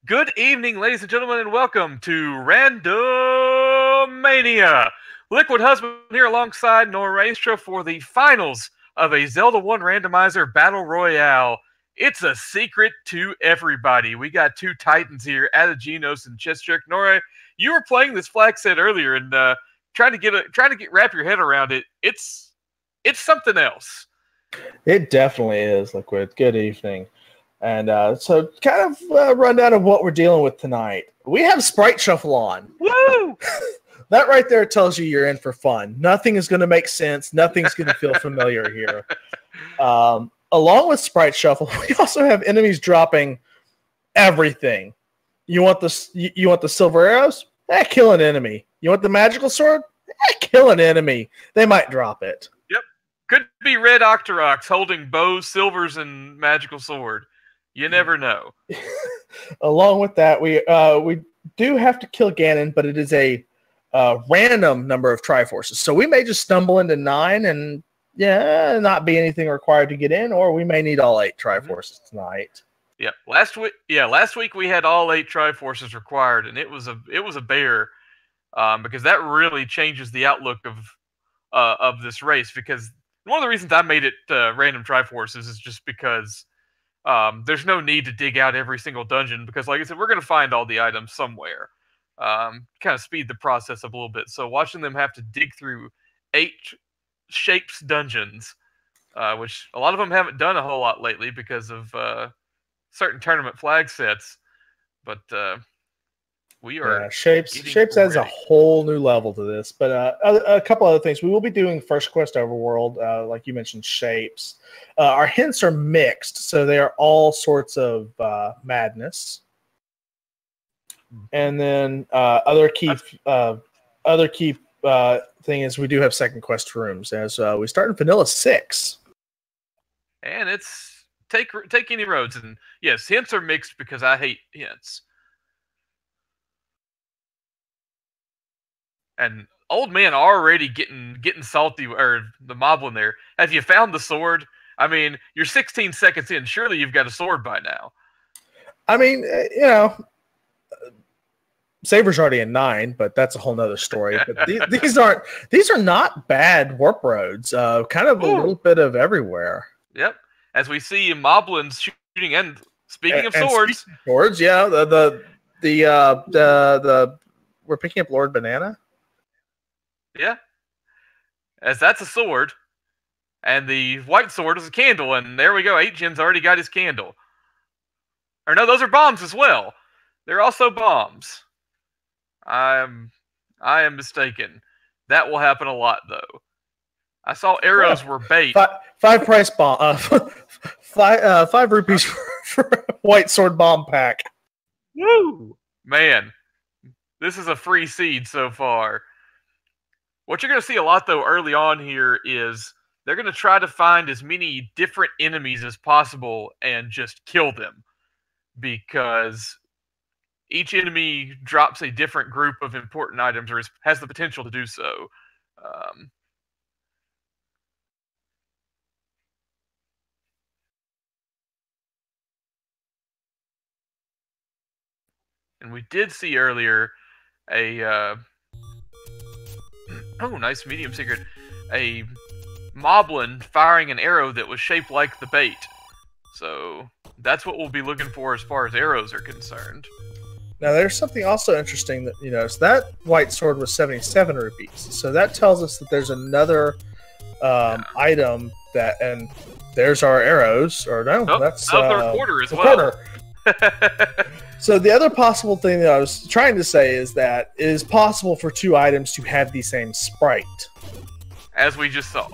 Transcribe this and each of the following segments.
Good evening, ladies and gentlemen, and welcome to Randomania. Liquid Husband here alongside Noraistra for the finals of a Zelda 1 Randomizer Battle Royale. It's a secret to everybody. We got two titans here, Ategenos and Chessjerk. Nora, you were playing this flag set earlier and trying to wrap your head around it. It's something else. It definitely is, Liquid. Good evening. And so kind of rundown of what we're dealing with tonight. We have Sprite Shuffle on. Woo! That right there tells you you're in for fun. Nothing is going to make sense. Nothing's going to feel familiar here. Along with Sprite Shuffle, we also have enemies dropping everything. You want the silver arrows? Kill an enemy. You want the magical sword? Kill an enemy. They might drop it. Yep. Could be red Octoroks holding bows, silvers, and magical sword. You never know. Along with that, we do have to kill Ganon, but it is a random number of Triforces. So we may just stumble into 9 and not be anything required to get in, or we may need all 8 Triforces tonight. Yeah, last week we had all 8 Triforces required, and it was a bear, because that really changes the outlook of this race. Because one of the reasons I made it random Triforces is just because there's no need to dig out every single dungeon, because like I said, we're going to find all the items somewhere. Kind of speed the process up a little bit. So watching them have to dig through 8 shapes dungeons, which a lot of them haven't done a whole lot lately because of certain tournament flag sets. But we are shapes adds a whole new level to this. But a couple other things. We will be doing First Quest Overworld, like you mentioned, shapes. Our hints are mixed, so they are all sorts of madness. And then other key thing is we do have second quest rooms as we start in Vanilla 6. And it's take any roads, and yes, hints are mixed because I hate hints. And old man already getting salty, or the moblin there. Have you found the sword? I mean, you're 16 seconds in. Surely you've got a sword by now. I mean, Saber's already in 9, but that's a whole nother story. But these are not bad warp roads. Kind of a little bit of everywhere. Yep. As we see moblins shooting, and speaking of swords, yeah, we're picking up Lord Banana. Yeah, as that's a sword, and the white sword is a candle, and there we go. Ategenos already got his candle. Or no, those are bombs as well. They're also bombs. I am mistaken. That will happen a lot, though. I saw arrows were bait. 5 price bomb. 5 rupees for a white sword bomb pack. Woo! Man, this is a free seed so far. What you're going to see a lot, though, early on here is they're going to try to find as many different enemies as possible and just kill them. Because each enemy drops a different group of important items, or has the potential to do so. And we did see earlier a... oh, nice medium secret. A moblin firing an arrow that was shaped like the bait. So that's what we'll be looking for as far as arrows are concerned. Now, there's something also interesting that you notice. That white sword was 77 rupees. So that tells us that there's another item that, and there's our arrows. Or no, that's a quarter as well. So the other possible thing that I was trying to say is that it is possible for 2 items to have the same sprite. As we just saw.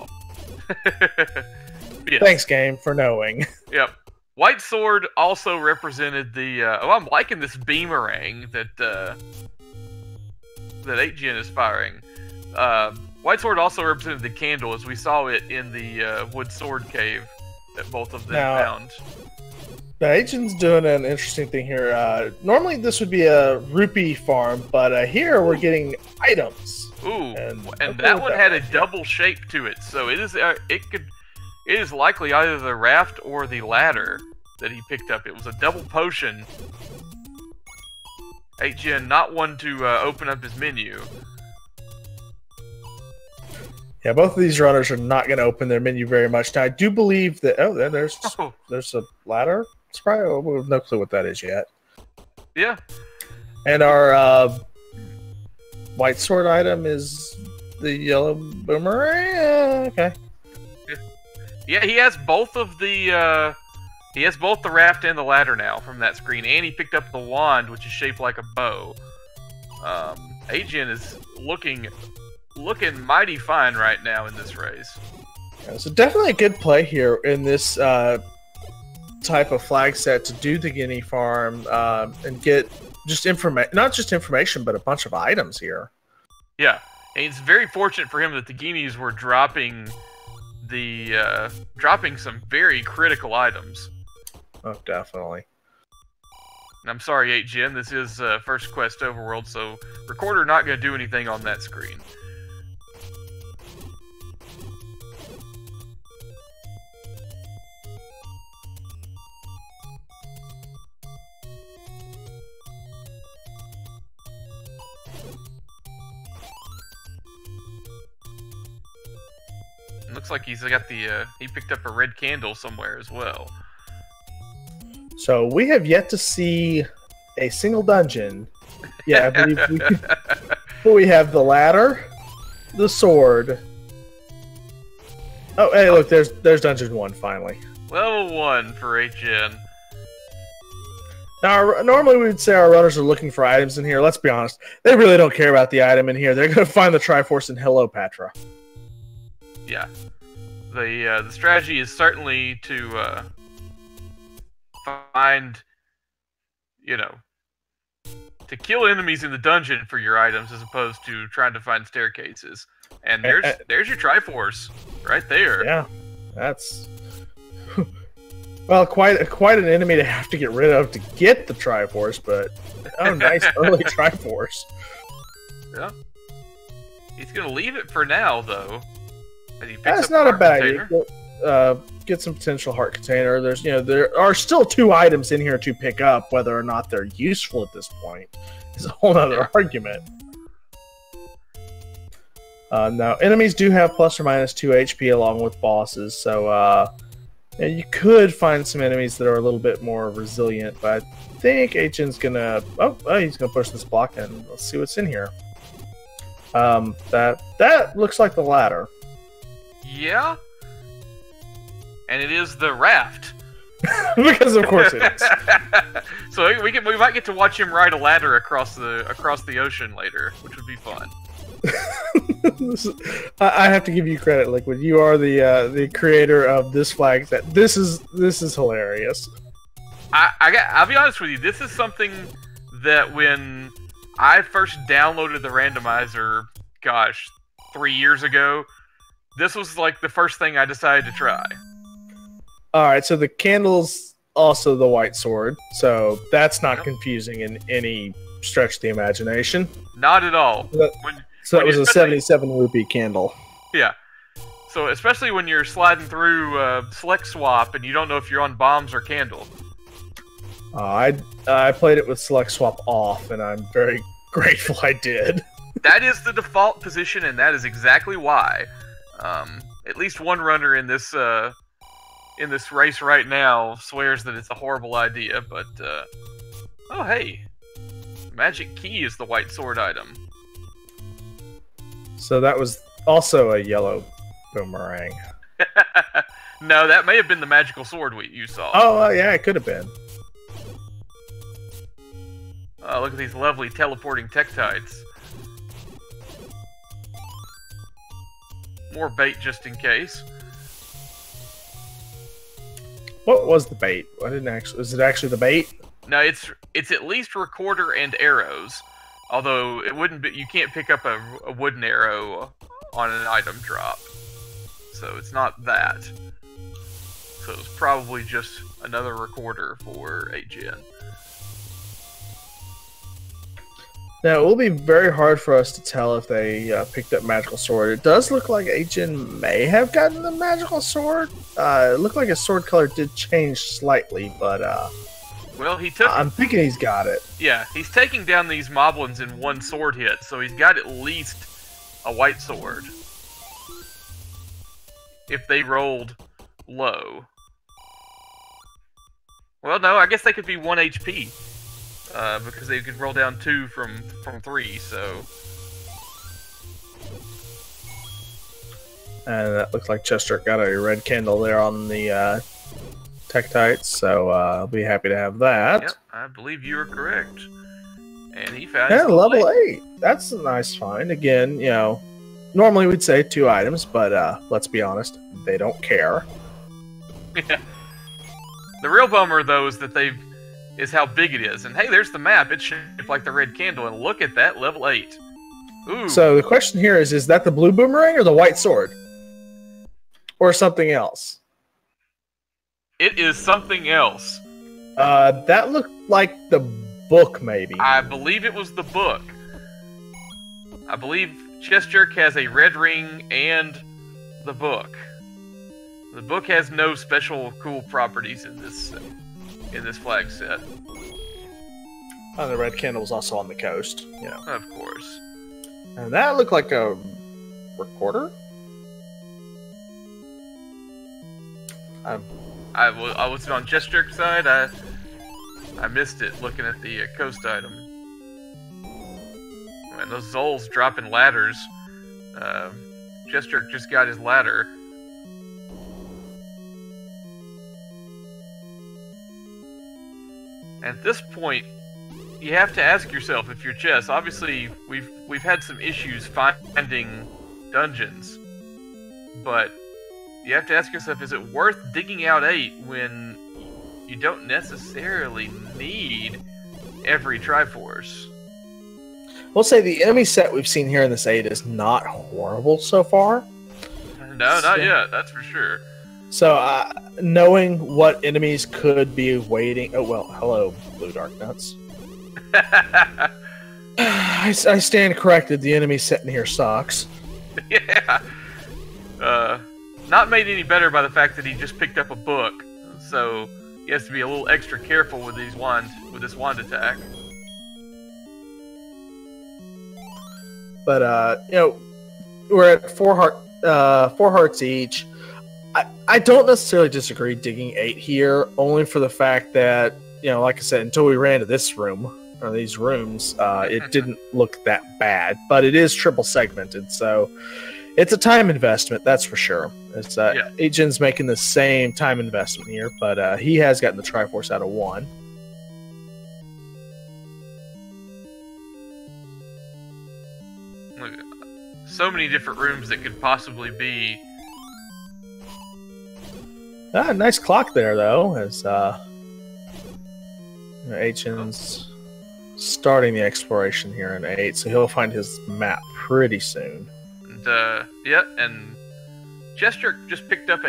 Yes. Thanks, game, for knowing. Yep. White sword also represented the... I'm liking this beamerang that Ategenos is firing. White sword also represented the candle, as we saw it in the wood sword cave that both of them found. Ategenos doing an interesting thing here. Normally this would be a rupee farm, but here we're getting items. Ooh, and that one had a double shape to it, so it is likely either the raft or the ladder that he picked up. It was a double potion 8gen not one to open up his menu. Yeah, both of these runners are not going to open their menu very much. Now, I do believe that... Oh, there's a ladder. It's probably... We have no clue what that is yet. Yeah. And our white sword item is the yellow boomerang. Okay. Yeah, he has both of the... he has both the raft and the ladder now from that screen, and he picked up the wand, which is shaped like a bow. 8gen is looking mighty fine right now in this race. Yeah, so definitely a good play here in this type of flag set to do the guinea farm and get just not just information, but a bunch of items here. Yeah, and it's very fortunate for him that the guineas were dropping some very critical items. Oh, definitely. And I'm sorry, 8gen, this is First Quest Overworld, so Recorder not going to do anything on that screen. Looks like he's got the, he picked up a red candle somewhere as well. So we have yet to see a single dungeon. Yeah, I believe we could, but we have the ladder, the sword. Oh, hey, look, there's dungeon 1 finally. Level 1 for 8gen. Now, normally we would say our runners are looking for items in here. Let's be honest, they really don't care about the item in here. They're going to find the Triforce in Hello Patra. Yeah, the strategy is certainly to find, to kill enemies in the dungeon for your items as opposed to trying to find staircases. And there's your Triforce right there. Yeah, that's well, quite an enemy to have to get rid of to get the Triforce, but oh, nice early Triforce. Yeah, he's gonna leave it for now though. That's not a bad idea. Get some potential heart container. There's, there are still 2 items in here to pick up. Whether or not they're useful at this point is a whole other argument. Now, enemies do have plus or minus 2 HP along with bosses, so you could find some enemies that are a little bit more resilient. But I think 8gen's gonna. Oh, he's gonna push this block in. Let's see what's in here. That looks like the ladder. Yeah, and it is the raft. Because of course it is. So we might get to watch him ride a ladder across the ocean later, which would be fun. I have to give you credit, Liquid. You are the creator of this flag set. This is hilarious. I'll be honest with you. This is something that when I first downloaded the randomizer, gosh, 3 years ago. This was like the first thing I decided to try. Alright, so the candle's also the white sword, so that's not confusing in any stretch of the imagination. Not at all. So that was a 77 rupee candle. Yeah. So especially when you're sliding through select swap and you don't know if you're on bombs or candle. I played it with select swap off, and I'm very grateful I did. That is the default position, and that is exactly why. At least one runner in this race right now swears that it's a horrible idea, but oh hey, magic key is the white sword item. So that was also a yellow boomerang. No, that may have been the magical sword you saw. Oh yeah, it could have been. Look at these lovely teleporting tektites. More bait just in case. What was the bait? Was it actually the bait? No, it's at least recorder and arrows. Although it wouldn't be, you can't pick up a wooden arrow on an item drop. So it's not that. So it's probably just another recorder for 8gen. Now, it will be very hard for us to tell if they picked up Magical Sword. It does look like 8gen may have gotten the Magical Sword. It looked like his sword color did change slightly, but Well, he took. I'm thinking he's got it. Yeah, he's taking down these moblins in one sword hit, so he's got at least a white sword. If they rolled low. Well, no, I guess they could be 1 HP. Because they could roll down 2 from 3, so... And that looks like Chessjerk got a red candle there on the Tektites, so I'll be happy to have that. Yep, I believe you are correct. And he found... Yeah, level 8. That's a nice find. Again, you know, normally we'd say 2 items, but let's be honest, they don't care. Yeah. The real bummer, though, is that is how big it is. And hey, there's the map. It's shaped like the red candle, and look at that, level 8. Ooh. So the question here is that the blue boomerang or the white sword? Or something else? It is something else. That looked like the book, maybe. I believe it was the book. I believe Chessjerk has a red ring and the book. The book has no special cool properties in this flag set. Oh, the red candle was also on the coast, you know. Of course. And that looked like a recorder? I was on Chessjerk's side. I missed it looking at the coast item. Man, those Zols dropping ladders. Chessjerk just got his ladder. At this point, you have to ask yourself if you're Chess. Obviously, we've had some issues finding dungeons, but you have to ask yourself: is it worth digging out 8 when you don't necessarily need every Triforce? We'll say the enemy set we've seen here in this 8 is not horrible so far. No, not yet. That's for sure. So, knowing what enemies could be waiting... Oh, well, hello, Blue Dark Nuts. I stand corrected. The enemy set in here sucks. Yeah. Not made any better by the fact that he just picked up a book. So, he has to be a little extra careful with this wand attack. But, you know, we're at 4 hearts each. I don't necessarily disagree digging 8 here, only for the fact that, you know, like I said, until we ran to this room, or these rooms, it didn't look that bad. But it is triple segmented, so it's a time investment, that's for sure. It's Ategenos making the same time investment here, but he has gotten the Triforce out of 1. Look, so many different rooms that could possibly be. Nice clock there, though, as Ategenos starting the exploration here in 8, so he'll find his map pretty soon. And, yeah, and Chessjerk just picked up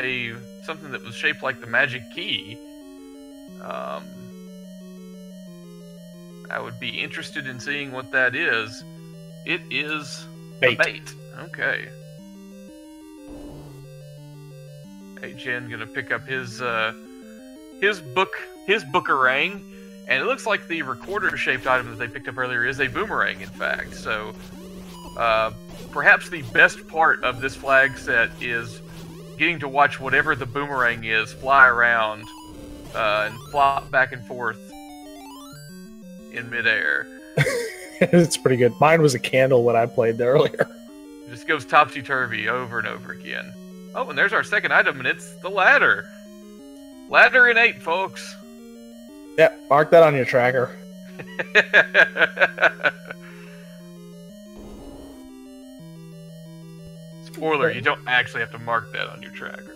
something that was shaped like the magic key. I would be interested in seeing what that is. It is bait. Bait. Okay. Ategenos gonna pick up his bookerang, and it looks like the recorder-shaped item that they picked up earlier is a boomerang, in fact. So, perhaps the best part of this flag set is getting to watch whatever the boomerang is fly around and flop back and forth in midair. It's pretty good. Mine was a candle when I played there earlier. It just goes topsy-turvy over and over again. Oh, and there's our second item, and it's the ladder. Ladder in 8, folks. Yep, mark that on your tracker. Spoiler, you don't actually have to mark that on your tracker.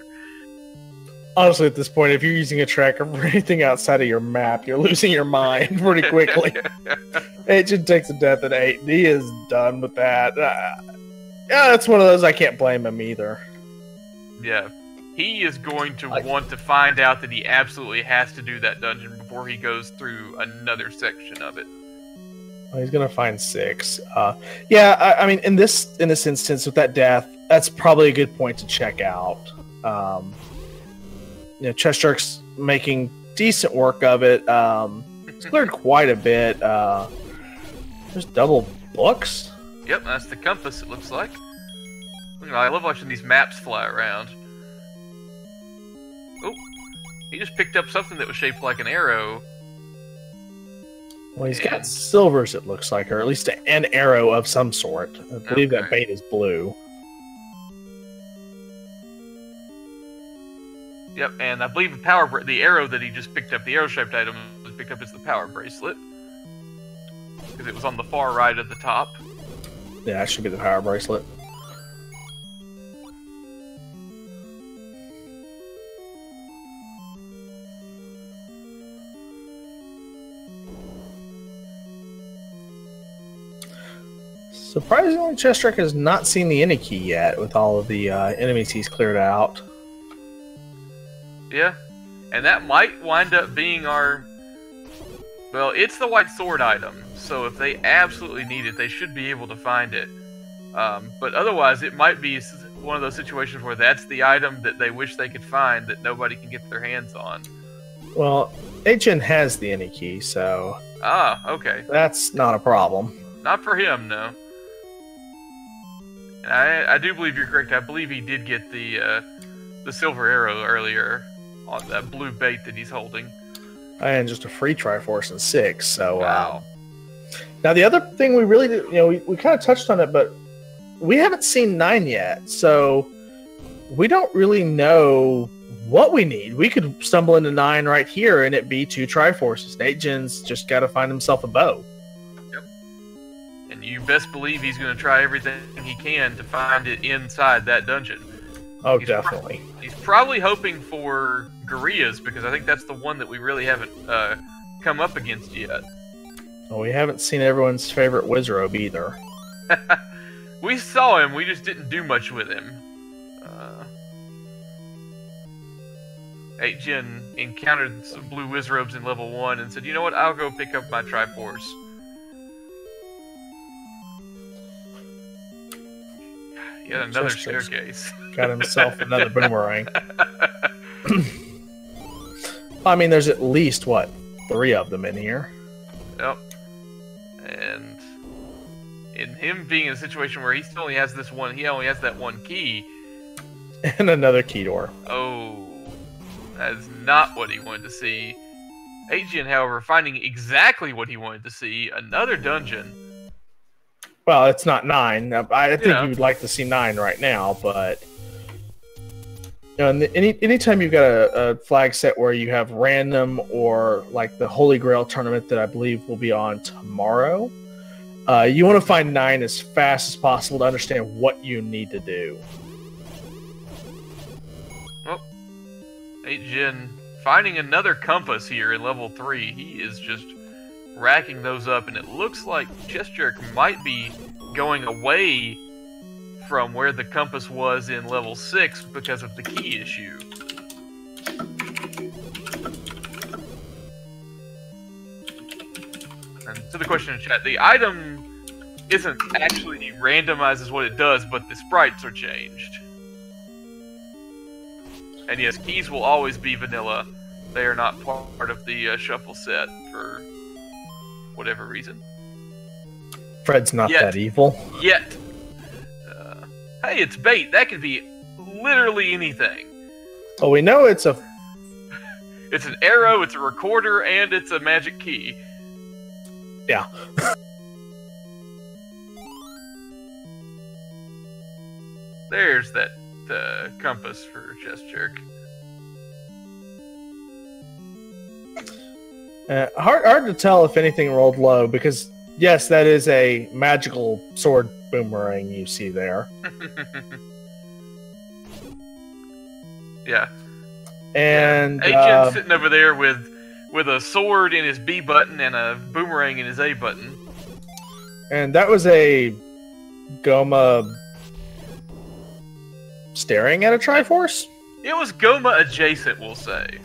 Honestly, at this point, if you're using a tracker for anything outside of your map, you're losing your mind pretty quickly. Agent takes a death at 8. He is done with that. Yeah, it's one of those I can't blame him either. Yeah. He is going to want to find out that he absolutely has to do that dungeon before he goes through another section of it. Well, he's going to find 6. Yeah, I mean, in this instance, with that death, that's probably a good point to check out. You know, Chessjerk's making decent work of it. It's cleared quite a bit. There's double books. Yep, that's the compass, it looks like. I love watching these maps fly around. Oh, he just picked up something that was shaped like an arrow. Well, he's got silvers, it looks like, or at least an arrow of some sort. I believe that bait is blue. Yep, and I believe the arrow that he just picked up, the arrow-shaped item, was picked up as the power bracelet. Because it was on the far right at the top. Yeah, that should be the power bracelet. Surprisingly, Chessjerk has not seen the Any key yet with all of the enemies he's cleared out. Yeah, and that might wind up being our... Well, it's the white sword item, so if they absolutely need it, they should be able to find it. But otherwise, it might be one of those situations where that's the item that they wish they could find that nobody can get their hands on. Well, Ategenos has the Any key, so... Ah, okay. That's not a problem. Not for him, no. And I do believe you're correct. I believe he did get the silver arrow earlier on that blue bait that he's holding. And just a free Triforce in 6, so... Wow. Now, the other thing we really did, we kind of touched on it, but we haven't seen 9 yet, so we don't really know what we need. We could stumble into 9 right here and it be 2 Triforces. Ategenos just got to find himself a bow. Yep. And you best believe he's going to try everything he can to find it inside that dungeon. Oh, definitely. He's probably hoping for Gorilla's, because I think that's the one that we really haven't come up against yet. Well, we haven't seen everyone's favorite Wizrobe either. We saw him, we just didn't do much with him. Ategenos encountered some blue Wizrobes in level 1 and said, you know what, I'll go pick up my Triforce. Yet another staircase. Got himself another boomerang. I mean, there's at least, 3 of them in here? Yep. And in him being in a situation where he still only has this one, he only has that one key. And another key door. Oh, that is not what he wanted to see. Ategenos, however, finding exactly what he wanted to see, another dungeon. Well, it's not 9. I think you would like to see 9 right now, but anytime you've got a flag set where you have random or like the Holy Grail tournament that I believe will be on tomorrow, you want to find 9 as fast as possible to understand what you need to do. Well, Ategenos finding another compass here in level 3. He is just racking those up, and it looks like Chessjerk might be going away from where the compass was in level 6 because of the key issue. And to the question in chat, the item isn't actually randomized as what it does, but the sprites are changed. And yes, keys will always be vanilla. They are not part of the shuffle set for whatever reason. Fred's not that evil. Yet. Hey, it's bait. That could be literally anything. Well, we know it's a... It's an arrow, it's a recorder, and it's a magic key. Yeah. There's that compass for Chessjerk. Hard to tell if anything rolled low, because yes, that is a magical sword boomerang you see there. Yeah. And Ategenos sitting over there with a sword in his B button and a boomerang in his A button. And that was a Goma staring at a Triforce? It was Goma adjacent, we'll say.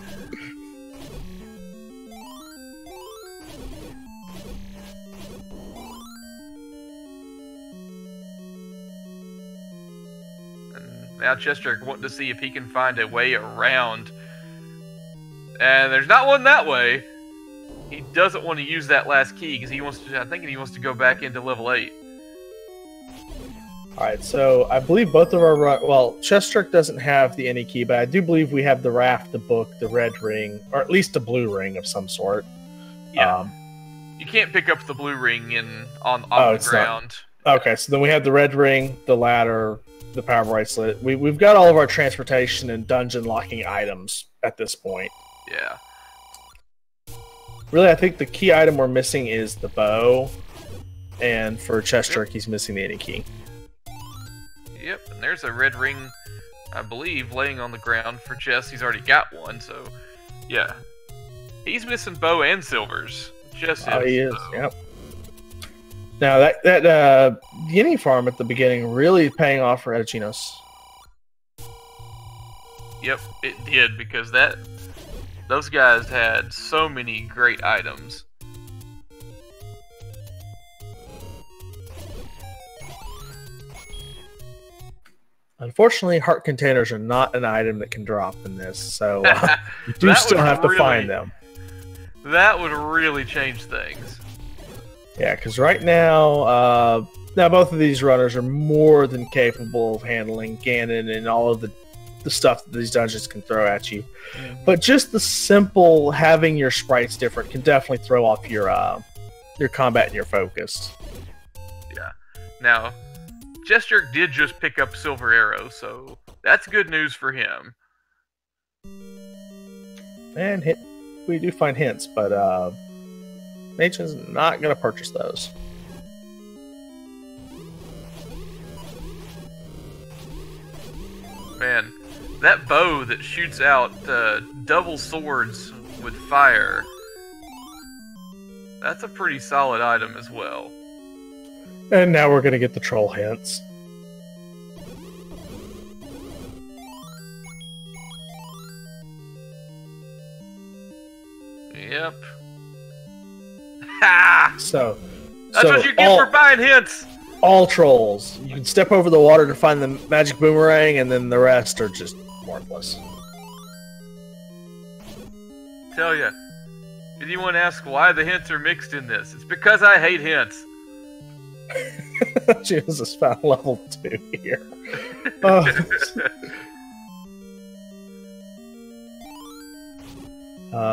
And now Chessjerk wanting to see if he can find a way around And there's not one that way. He doesn't want to use that last key because he wants to. I think he wants to go back into level 8. All right, so I believe both of our Chessjerk doesn't have the any key, but I do believe we have the raft, the book, the red ring, or at least a blue ring of some sort. Yeah. You can't pick up the blue ring on the ground. Okay, so then we have the red ring, the ladder, the power bracelet. We've got all of our transportation and dungeon locking items at this point. Yeah. Really, I think the key item we're missing is the bow, and for Chessjerk, he's missing the any key. Yep, and there's a red ring, I believe, laying on the ground for Chess. He's already got one, so yeah. He's missing bow and silvers. Chess he is. Yep. Now that guinea farm at the beginning really paying off for Ategenos. Yep, it did, because those guys had so many great items. Unfortunately, heart containers are not an item that can drop in this, so you do still have to find them. That would really change things. Yeah, because right now, both of these runners are more than capable of handling Ganon and all of the stuff that these dungeons can throw at you. Mm-hmm. But just the simple having your sprites different can definitely throw off your combat and your focus. Yeah. Now, Chessjerk did just pick up Silver Arrow, so that's good news for him. And we do find hints, but Machen's not going to purchase those. Man, that bow that shoots out double swords with fire, that's a pretty solid item as well. And now we're going to get the troll hints. Yep. Ha! So that's what you get for buying hints. All trolls. You can step over the water to find the magic boomerang, and then the rest are just worthless. Tell ya. If anyone asks why the hints are mixed in this, it's because I hate hints. Jesus found level 2 here.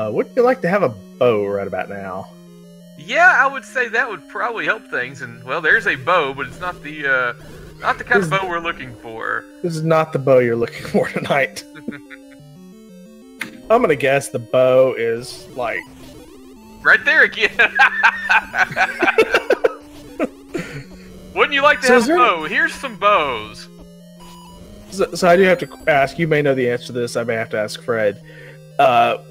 Wouldn't you like to have a bow right about now? Yeah, I would say that would probably help things. And well, there's a bow, but it's not the kind of bow we're looking for. This is not the bow you're looking for tonight. I'm gonna guess the bow is like right there again. Wouldn't you like to have a bow? Here's some bows. So I do have to ask, you may know the answer to this, I may have to ask Fred.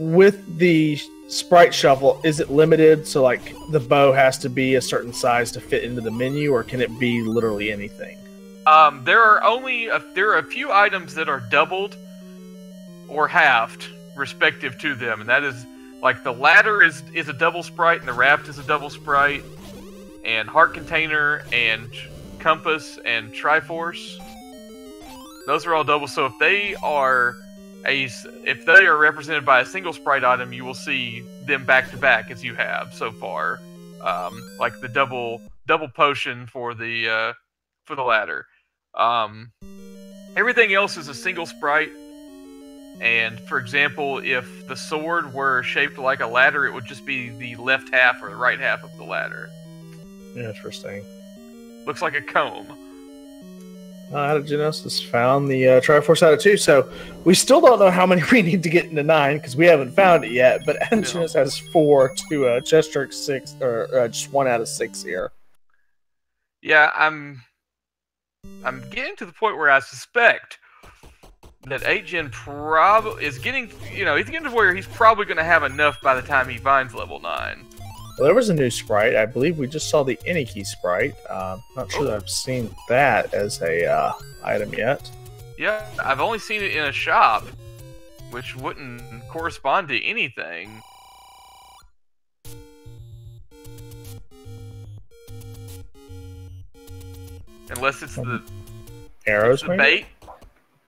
With the sprite shuffle, is it limited, so like the bow has to be a certain size to fit into the menu, or can it be literally anything? There are a few items that are doubled or halved respective to them, and that is like the ladder is a double sprite and the raft is a double sprite, and heart container and compass and triforce, those are all double. So if they are represented by a single sprite item, you will see them back to back as you have so far, like the double potion for the ladder. Everything else is a single sprite. And for example, if the sword were shaped like a ladder, it would just be the left half or the right half of the ladder. Interesting. Looks like a comb. Ategenos has found the Triforce out of 2, so we still don't know how many we need to get into 9 because we haven't found it yet. But Ategenos has 4 to Chessjerk 6, or just 1 out of 6 here. Yeah, I'm getting to the point where I suspect that Agen probably is getting, he's getting to where he's probably going to have enough by the time he finds level 9. Well, there was a new sprite. I believe we just saw the Iniki sprite. Not sure that I've seen that as a item yet. Yeah, I've only seen it in a shop, which wouldn't correspond to anything. Unless it's the arrows, maybe?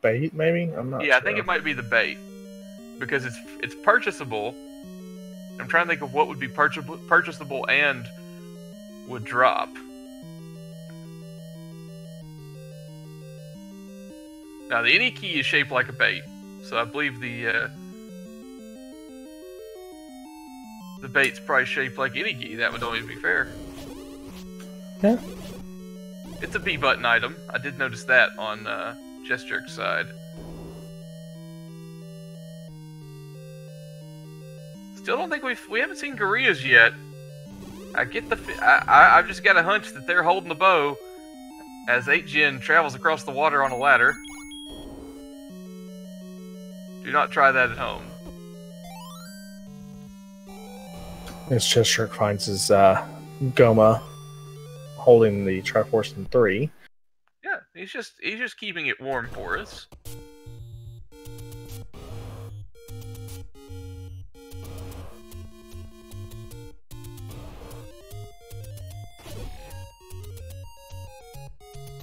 Bait, maybe? I'm not sure. I think it might be the bait. because it's purchasable. I'm trying to think of what would be purchasable and would drop. Now the any key is shaped like a bait, so I believe the bait's probably shaped like any key. That would always be fair. Yeah. It's a B button item. I did notice that on Chessjerk's side. Still don't think we haven't seen gorillas yet. I get the I've just got a hunch that they're holding the bow as 8-Gen travels across the water on a ladder. Do not try that at home. As Chessjerk finds his Goma holding the Triforce in 3. Yeah, he's just keeping it warm for us.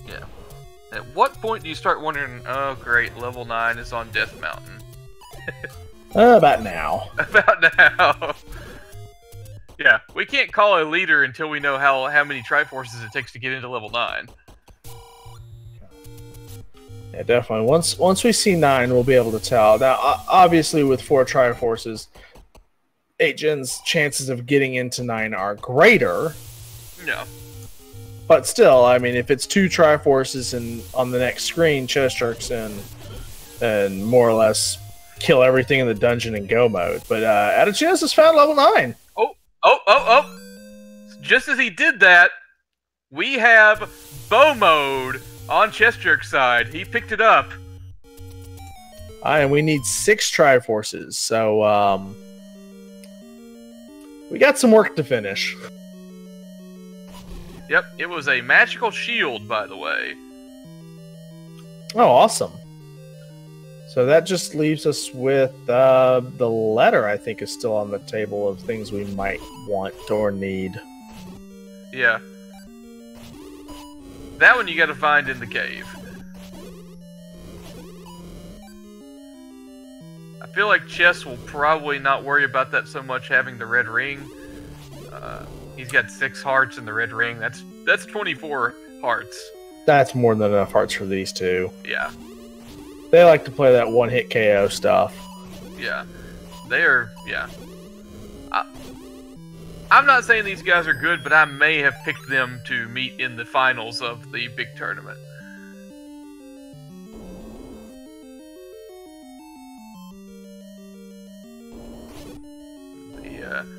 Yeah. At what point do you start wondering, oh great, level 9 is on Death Mountain? About now. About now. Yeah, we can't call a leader until we know how many Triforces it takes to get into level 9. Yeah, definitely. Once we see 9, we'll be able to tell. Now, obviously, with 4 Triforces, 8-Gen's chances of getting into 9 are greater. Yeah. But still, I mean, if it's 2 Triforces and on the next screen, Chessjerk's in, and more or less kill everything in the dungeon and go mode. But Ategenos has found level 9. Oh! Just as he did that, we have bow mode on Chessjerk's side. He picked it up. And we need 6 Triforces, so we got some work to finish. Yep, it was a magical shield, by the way. Oh, awesome. So that just leaves us with the letter, I think, is still on the table of things we might want or need. Yeah. That one you gotta find in the cave. I feel like Chess will probably not worry about that so much, having the red ring. He's got 6 hearts in the red ring. That's 24 hearts. That's more than enough hearts for these two. Yeah. They like to play that one-hit KO stuff. Yeah. They are, yeah. I'm not saying these guys are good, but I may have picked them to meet in the finals of the big tournament.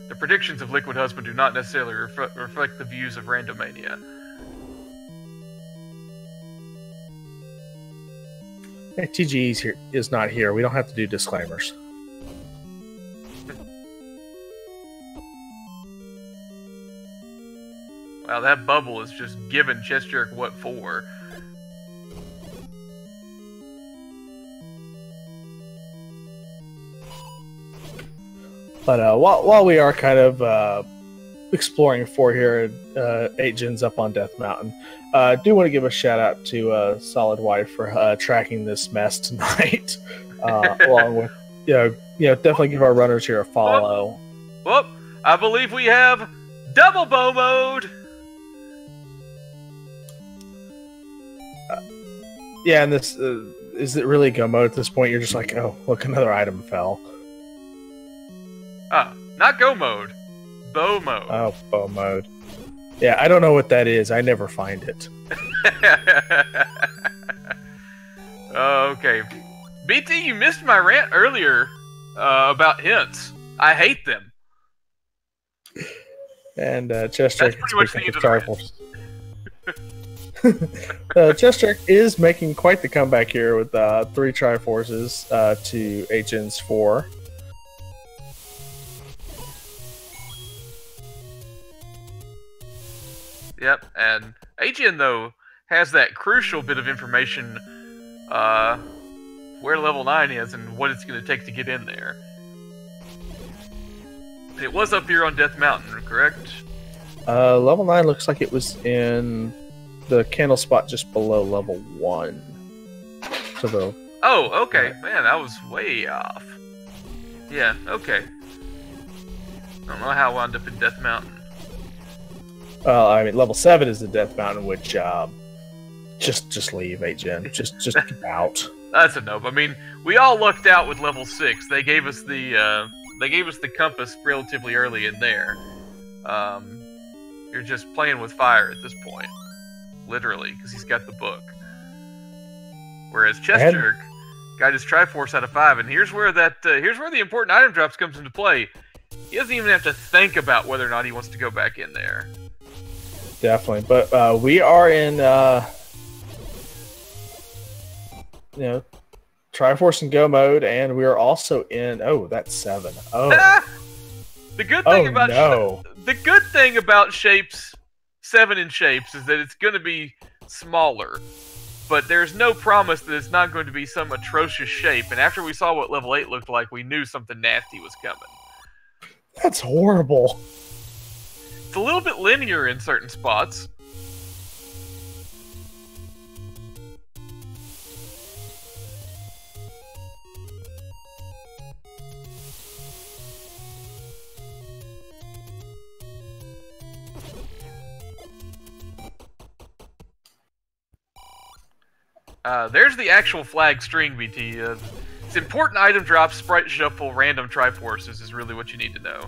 The predictions of Liquid Husband do not necessarily reflect the views of Randomania. Hey, TGE is not here. We don't have to do disclaimers. Wow, that bubble is just giving Chessjerk what for. But while we are kind of exploring 4 here, 8-Gen's up on Death Mountain, I do want to give a shout out to Solid Wife for tracking this mess tonight, along with definitely give our runners here a follow. Well, I believe we have double bow mode. Yeah, and this is it really go mode at this point? You're just like, oh, look, another item fell. Not go mode, bow mode. Oh, bow mode. Yeah, I don't know what that is. I never find it. Okay. BT, you missed my rant earlier about hints. I hate them. And Chessjerk That's pretty much the end of the rant. Chessjerk is making quite the comeback here with 3 Triforces to 8-Gen's 4. Yep, and 8-Gen, though, has that crucial bit of information where level 9 is and what it's going to take to get in there. It was up here on Death Mountain, correct? Level 9 looks like it was in the candle spot just below level 1. So Oh, okay. Man, I was way off. Yeah, okay. I don't know how I wound up in Death Mountain. Well, I mean, level 7 is the Death Mountain, which just leave, Agen. Just get out. That's a nope. I mean, we all lucked out with level 6. They gave us the compass relatively early in there. You're just playing with fire at this point, literally, because he's got the book. Whereas Chessjerk got his Triforce out of 5, and here's where the important item drops comes into play. He doesn't even have to think about whether or not he wants to go back in there. Definitely, but we are in Triforce and Go mode, and we are also in that's 7. Oh. The good thing about no. The good thing about shapes 7 in shapes is that it's going to be smaller, but there's no promise that it's not going to be some atrocious shape. And after we saw what level 8 looked like, we knew something nasty was coming. That's horrible. It's a little bit linear in certain spots. There's the actual flag string, BT. It's important item drops, sprite shuffle, random Triforces is really what you need to know.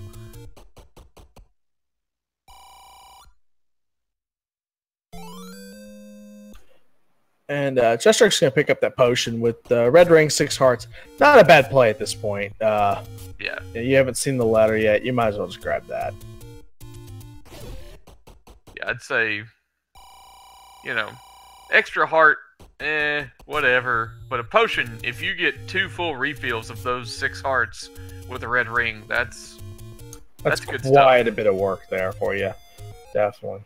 And Chessjerk's going to pick up that potion with red ring, 6 hearts. Not a bad play at this point. Yeah. You haven't seen the letter yet. You might as well just grab that. Yeah, I'd say, extra heart, whatever. But a potion, if you get 2 full refills of those 6 hearts with a red ring, that's good stuff. Quite a bit of work there for you. Definitely.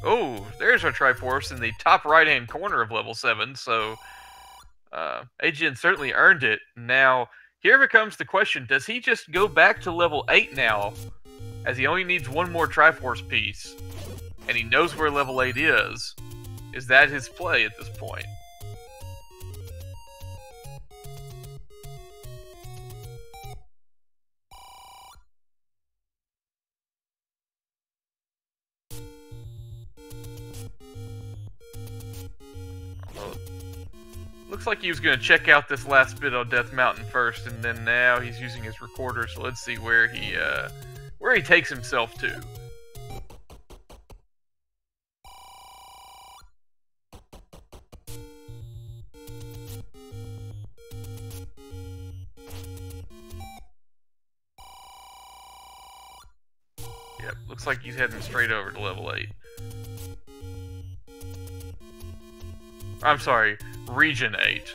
Oh, there's our Triforce in the top right-hand corner of level 7, so Aegean certainly earned it. Now, here becomes the question, does he just go back to level 8 now, as he only needs 1 more Triforce piece, and he knows where level 8 is? Is that his play at this point? Looks like he was going to check out this last bit on Death Mountain first, and then now he's using his recorder, so let's see where he takes himself to. Yep, looks like he's heading straight over to level 8. I'm sorry, Region 8.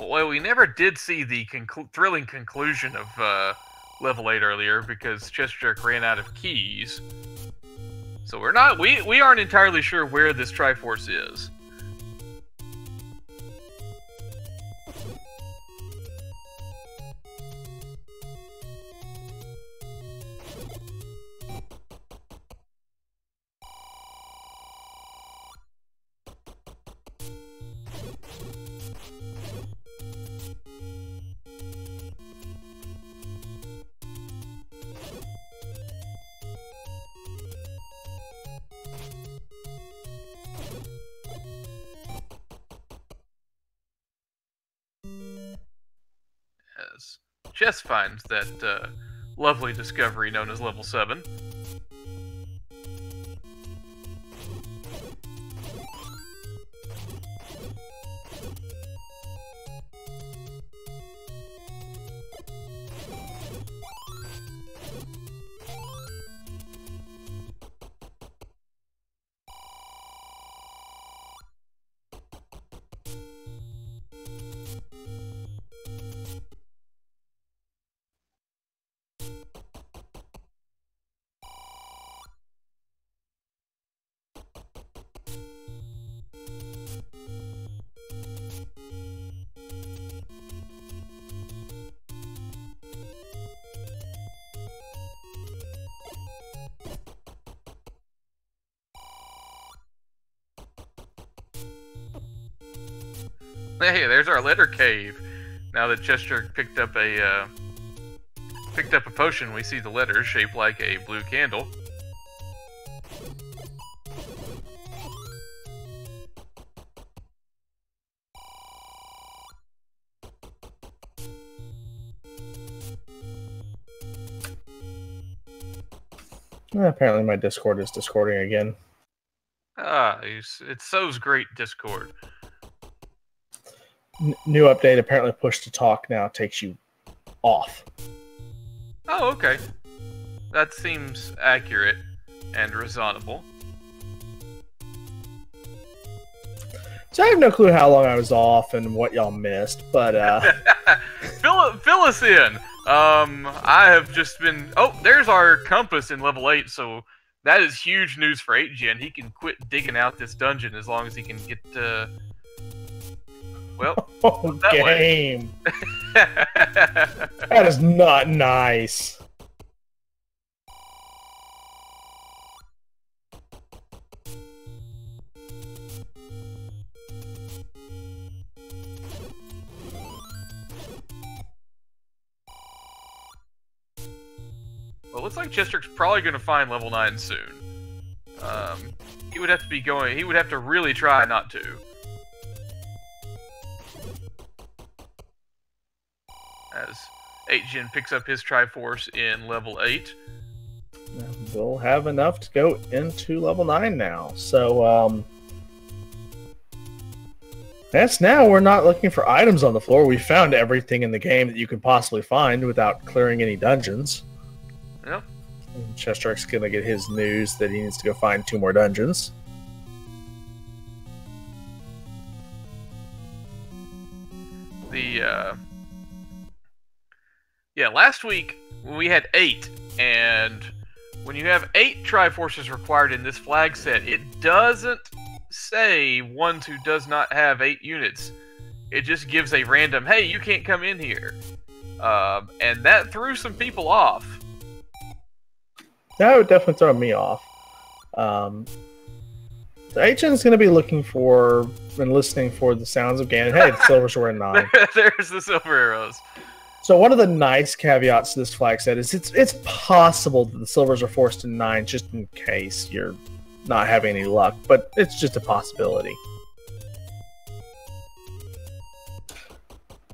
Well, we never did see the thrilling conclusion of level 8 earlier because Chessjerk ran out of keys. So we aren't entirely sure where this Triforce is. Chess finds that lovely discovery known as level 7. Hey, there's our letter cave. Now that Chessjerk picked up a potion, we see the letters shaped like a blue candle. Apparently my Discord is discording again. It's so's great Discord. New update, apparently push to talk now takes you off. Oh, okay. That seems accurate and reasonable. So I have no clue how long I was off and what y'all missed, but fill us in. I have just been... Oh, there's our compass in level 8, so that is huge news for 8gen. He can quit digging out this dungeon as long as he can get, well, that game. That is not nice. Well, it looks like Chessjerk's probably going to find level 9 soon. He would have to be going... He would have to really try not to. As 8gen picks up his Triforce in level 8. We'll have enough to go into level 9 now. So, that's now we're not looking for items on the floor. We found everything in the game that you could possibly find without clearing any dungeons. Yep. Chessjerk's gonna get his news that he needs to go find 2 more dungeons. Yeah, last week we had 8, and when you have 8 Triforces required in this flag set, it doesn't say ones who does not have 8 units. It just gives a random, hey, you can't come in here. And that threw some people off. That would definitely throw me off. The HN is going to be looking for and listening for the sounds of Ganon. Hey, the silvers were in 9. There's the silver arrows. So one of the nice caveats to this flag set is it's possible that the silvers are forced to 9 just in case you're not having any luck, but it's just a possibility.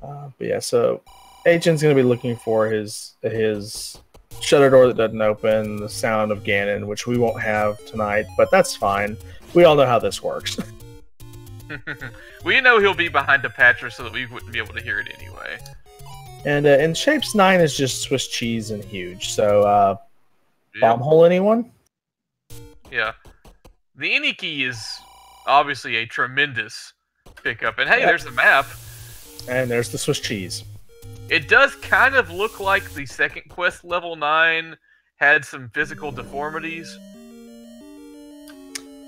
But yeah, so HN's going to be looking for his shutter door that doesn't open, the sound of Ganon, which we won't have tonight, but that's fine. We all know how this works. We know he'll be behind a patcher so that we wouldn't be able to hear it anyway. And Shapes 9 is just Swiss cheese and huge, so bomb hole anyone? Yeah. The any key is obviously a tremendous pickup, and hey, there's the map. And there's the Swiss cheese. It does kind of look like the second quest level 9 had some physical deformities.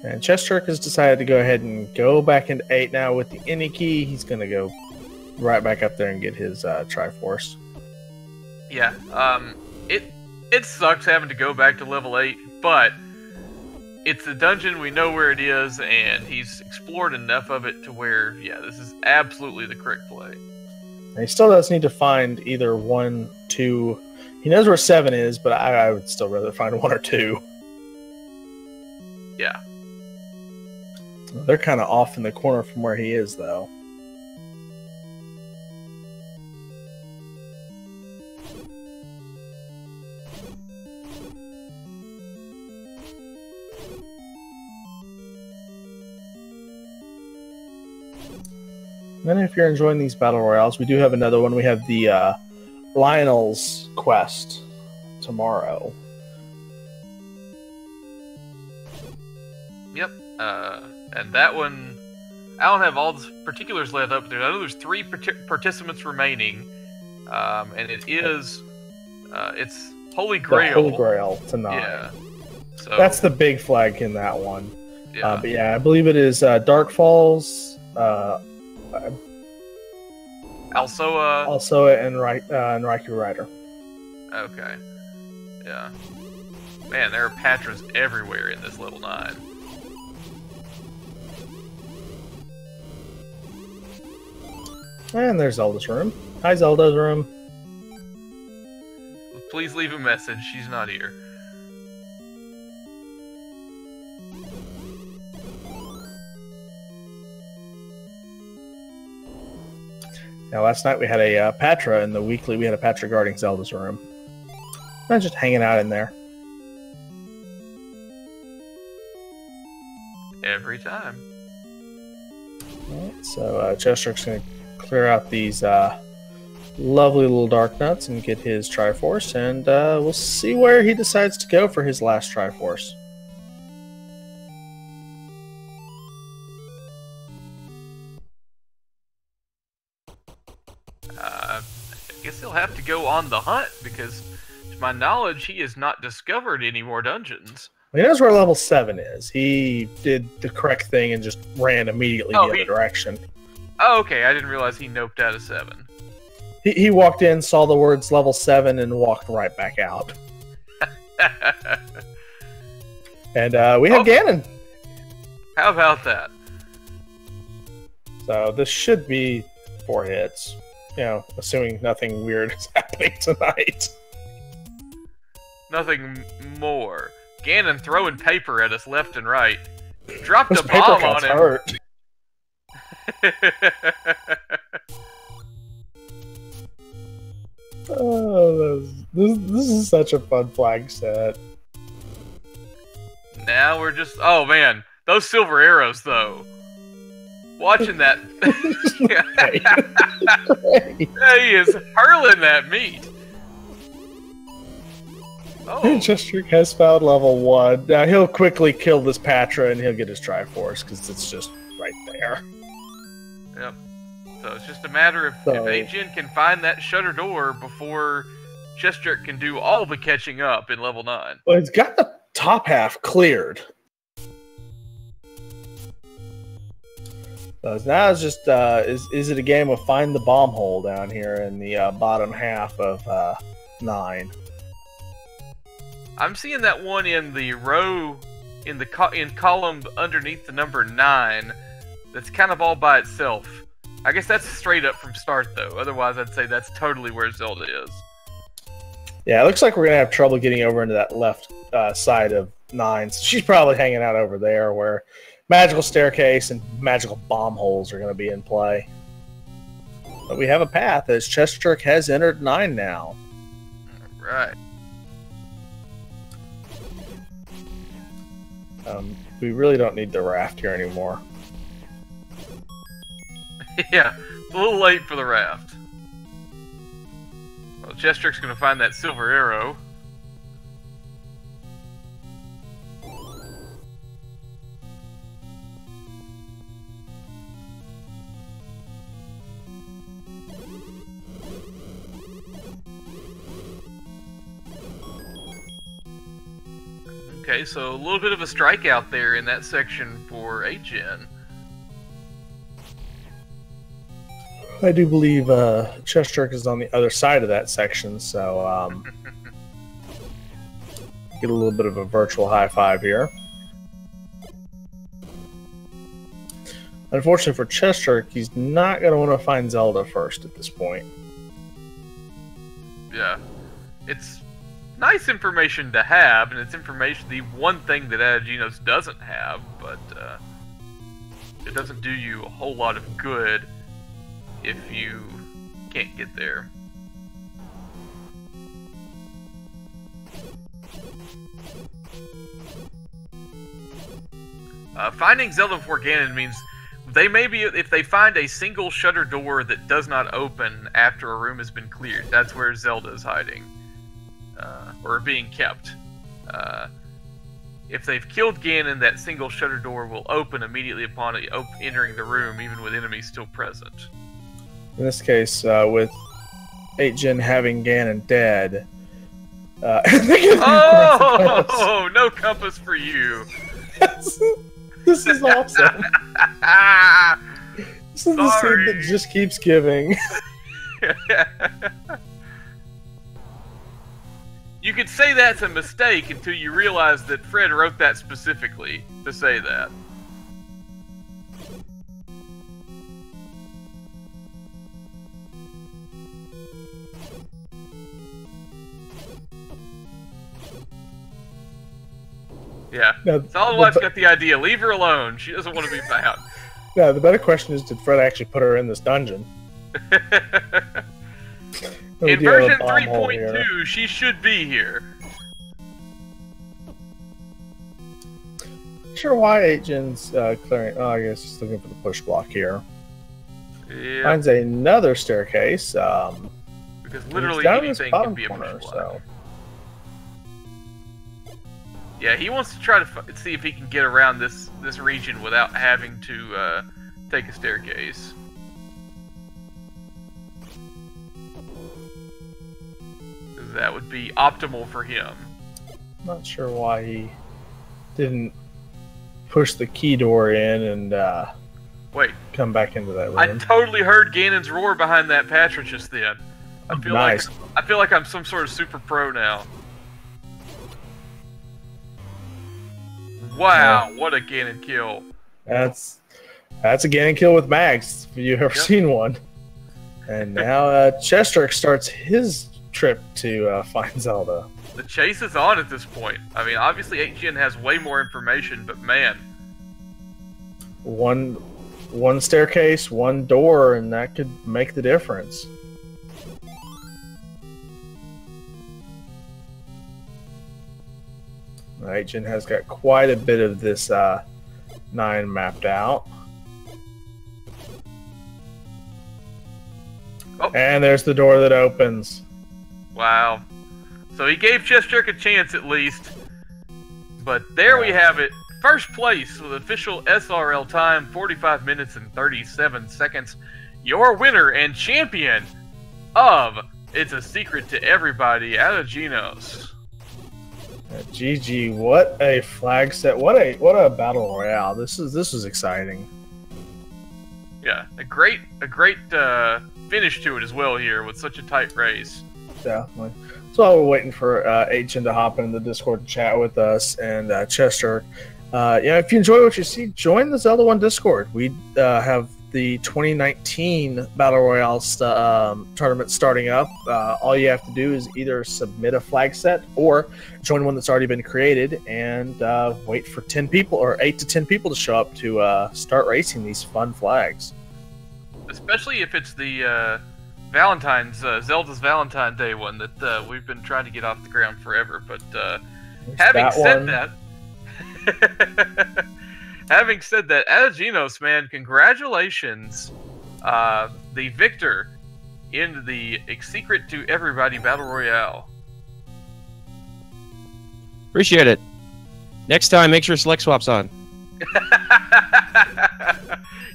And Chessjerk has decided to go ahead and go back into 8 now with the any key. He's going to go right back up there and get his Triforce. Yeah, it sucks having to go back to level 8, but it's a dungeon, we know where it is, and he's explored enough of it to where, yeah, this is absolutely the correct play. And he still does need to find either 1, 2... He knows where 7 is, but I would still rather find 1 or 2. Yeah. They're kind of off in the corner from where he is, though. And if you're enjoying these battle royales, we do have another one. We have the Lionel's quest tomorrow. Yep. And that one, I don't have all the particulars left up there. I know there's 3 participants remaining, and it is, it's Holy Grail. The Holy Grail tonight. Yeah. So that's the big flag in that one. Yeah. But yeah, I believe it is Dark Falls, Alsoa, and Raikou Rider. Okay. Yeah. Man, there are Patras everywhere in this level 9. And there's Zelda's room. Hi, Zelda's room. Please leave a message. She's not here. Now, last night we had a Patra in the weekly. We had a Patra guarding Zelda's room. I'm just hanging out in there. Every time. Alright, so Chessjerk's going to clear out these lovely little Dark Nuts and get his Triforce, and we'll see where he decides to go for his last Triforce. I guess he'll have to go on the hunt, because to my knowledge he has not discovered any more dungeons. He knows where level 7 is. He did the correct thing and just ran immediately the other direction. Oh, okay. I didn't realize he noped out of 7. He walked in, saw the words level 7, and walked right back out. And we have Ganon. How about that? So this should be 4 hits. You know, assuming nothing weird is happening tonight. Nothing more. Ganon throwing paper at us left and right. Dropped Those a bomb paper on cuts him. hurt. Oh, this is such a fun flag set. Now we're just... Oh, man. Those silver arrows, though. Watching that... He is hurling that meat. Oh. Chessjerk has found level 1. Now he'll quickly kill this Patra and he'll get his Triforce because it's just right there. Yep. So it's just a matter of if Ategenos can find that shutter door before Chessjerk can do all the catching up in level 9. Well, he's got the top half cleared. So now it's just, is it a game of find the bomb hole down here in the bottom half of 9? I'm seeing that one in the row, in column underneath the number 9. That's kind of all by itself. I guess that's straight up from start, though. Otherwise, I'd say that's totally where Zelda is. Yeah, it looks like we're going to have trouble getting over into that left side of 9. So she's probably hanging out over there where magical staircase and magical bomb holes are going to be in play. But we have a path as Chessjerk has entered 9 now. Right. We really don't need the raft here anymore. Yeah, it's a little late for the raft. Well, Chessjerk's going to find that silver arrow. Okay, so a little bit of a strikeout there in that section for Ategenos. I do believe Chessjerk is on the other side of that section, so get a little bit of a virtual high five here. Unfortunately for Chessjerk, he's not going to want to find Zelda first at this point. Yeah, it's nice information to have, and it's information, the one thing that Ategenos doesn't have, but it doesn't do you a whole lot of good if you can't get there. Finding Zelda before Ganon means They may be, if they find a single shutter door that does not open after a room has been cleared, that's where Zelda is hiding. Or being kept. If they've killed Ganon, that single shutter door will open immediately upon it entering the room, even with enemies still present. In this case, with 8-Gen having Ganon dead... oh, no compass for you. This is awesome. This is the scene that just keeps giving. You could say that's a mistake until you realize that Fred wrote that specifically to say that. Yeah, Solid Wife's got the idea. Leave her alone. She doesn't want to be found. No, the better question is, did Fred actually put her in this dungeon? In version 3.2, she should be here. Not sure why 8-Gen's clearing... Oh, I guess he's looking for the push block here. Yeah. Finds another staircase. Because literally anything can be a push block. So. Yeah, he wants to try to see if he can get around this region without having to take a staircase. That would be optimal for him. Not sure why he didn't push the key door in and wait, come back into that room. I totally heard Ganon's roar behind that Patron just then. I feel like I'm some sort of super pro now. Wow, what a Ganon kill. That's a Ganon kill with mags, if you've ever seen one. And now Chessjerk starts his trip to find Zelda. The chase is on at this point. I mean, obviously 8-Gen has way more information, but man. One staircase, one door, and that could make the difference. Right, 8-Gen has got quite a bit of this 9 mapped out. Oh. And there's the door that opens. Wow. So he gave Chessjerk a chance at least. But there we have it. First place with official SRL time, 45 minutes and 37 seconds. Your winner and champion of It's a Secret to Everybody, Ategenos. GG, what a flag set! What a battle royale! This is exciting. Yeah, a great finish to it as well here with such a tight race. Definitely. So while we're waiting for 8-Gen to hop into the Discord to chat with us and Chessjerk, if you enjoy what you see, join the Zelda 1 Discord. We have the 2019 Battle Royale tournament starting up. All you have to do is either submit a flag set or join one that's already been created and wait for 10 people or 8 to 10 people to show up to start racing these fun flags. Especially if it's the Zelda's Valentine's Day one that we've been trying to get off the ground forever. But having said that, Ategenos, man, congratulations, the victor in the Secret to Everybody Battle Royale. Appreciate it. Next time, make sure Select Swap's on.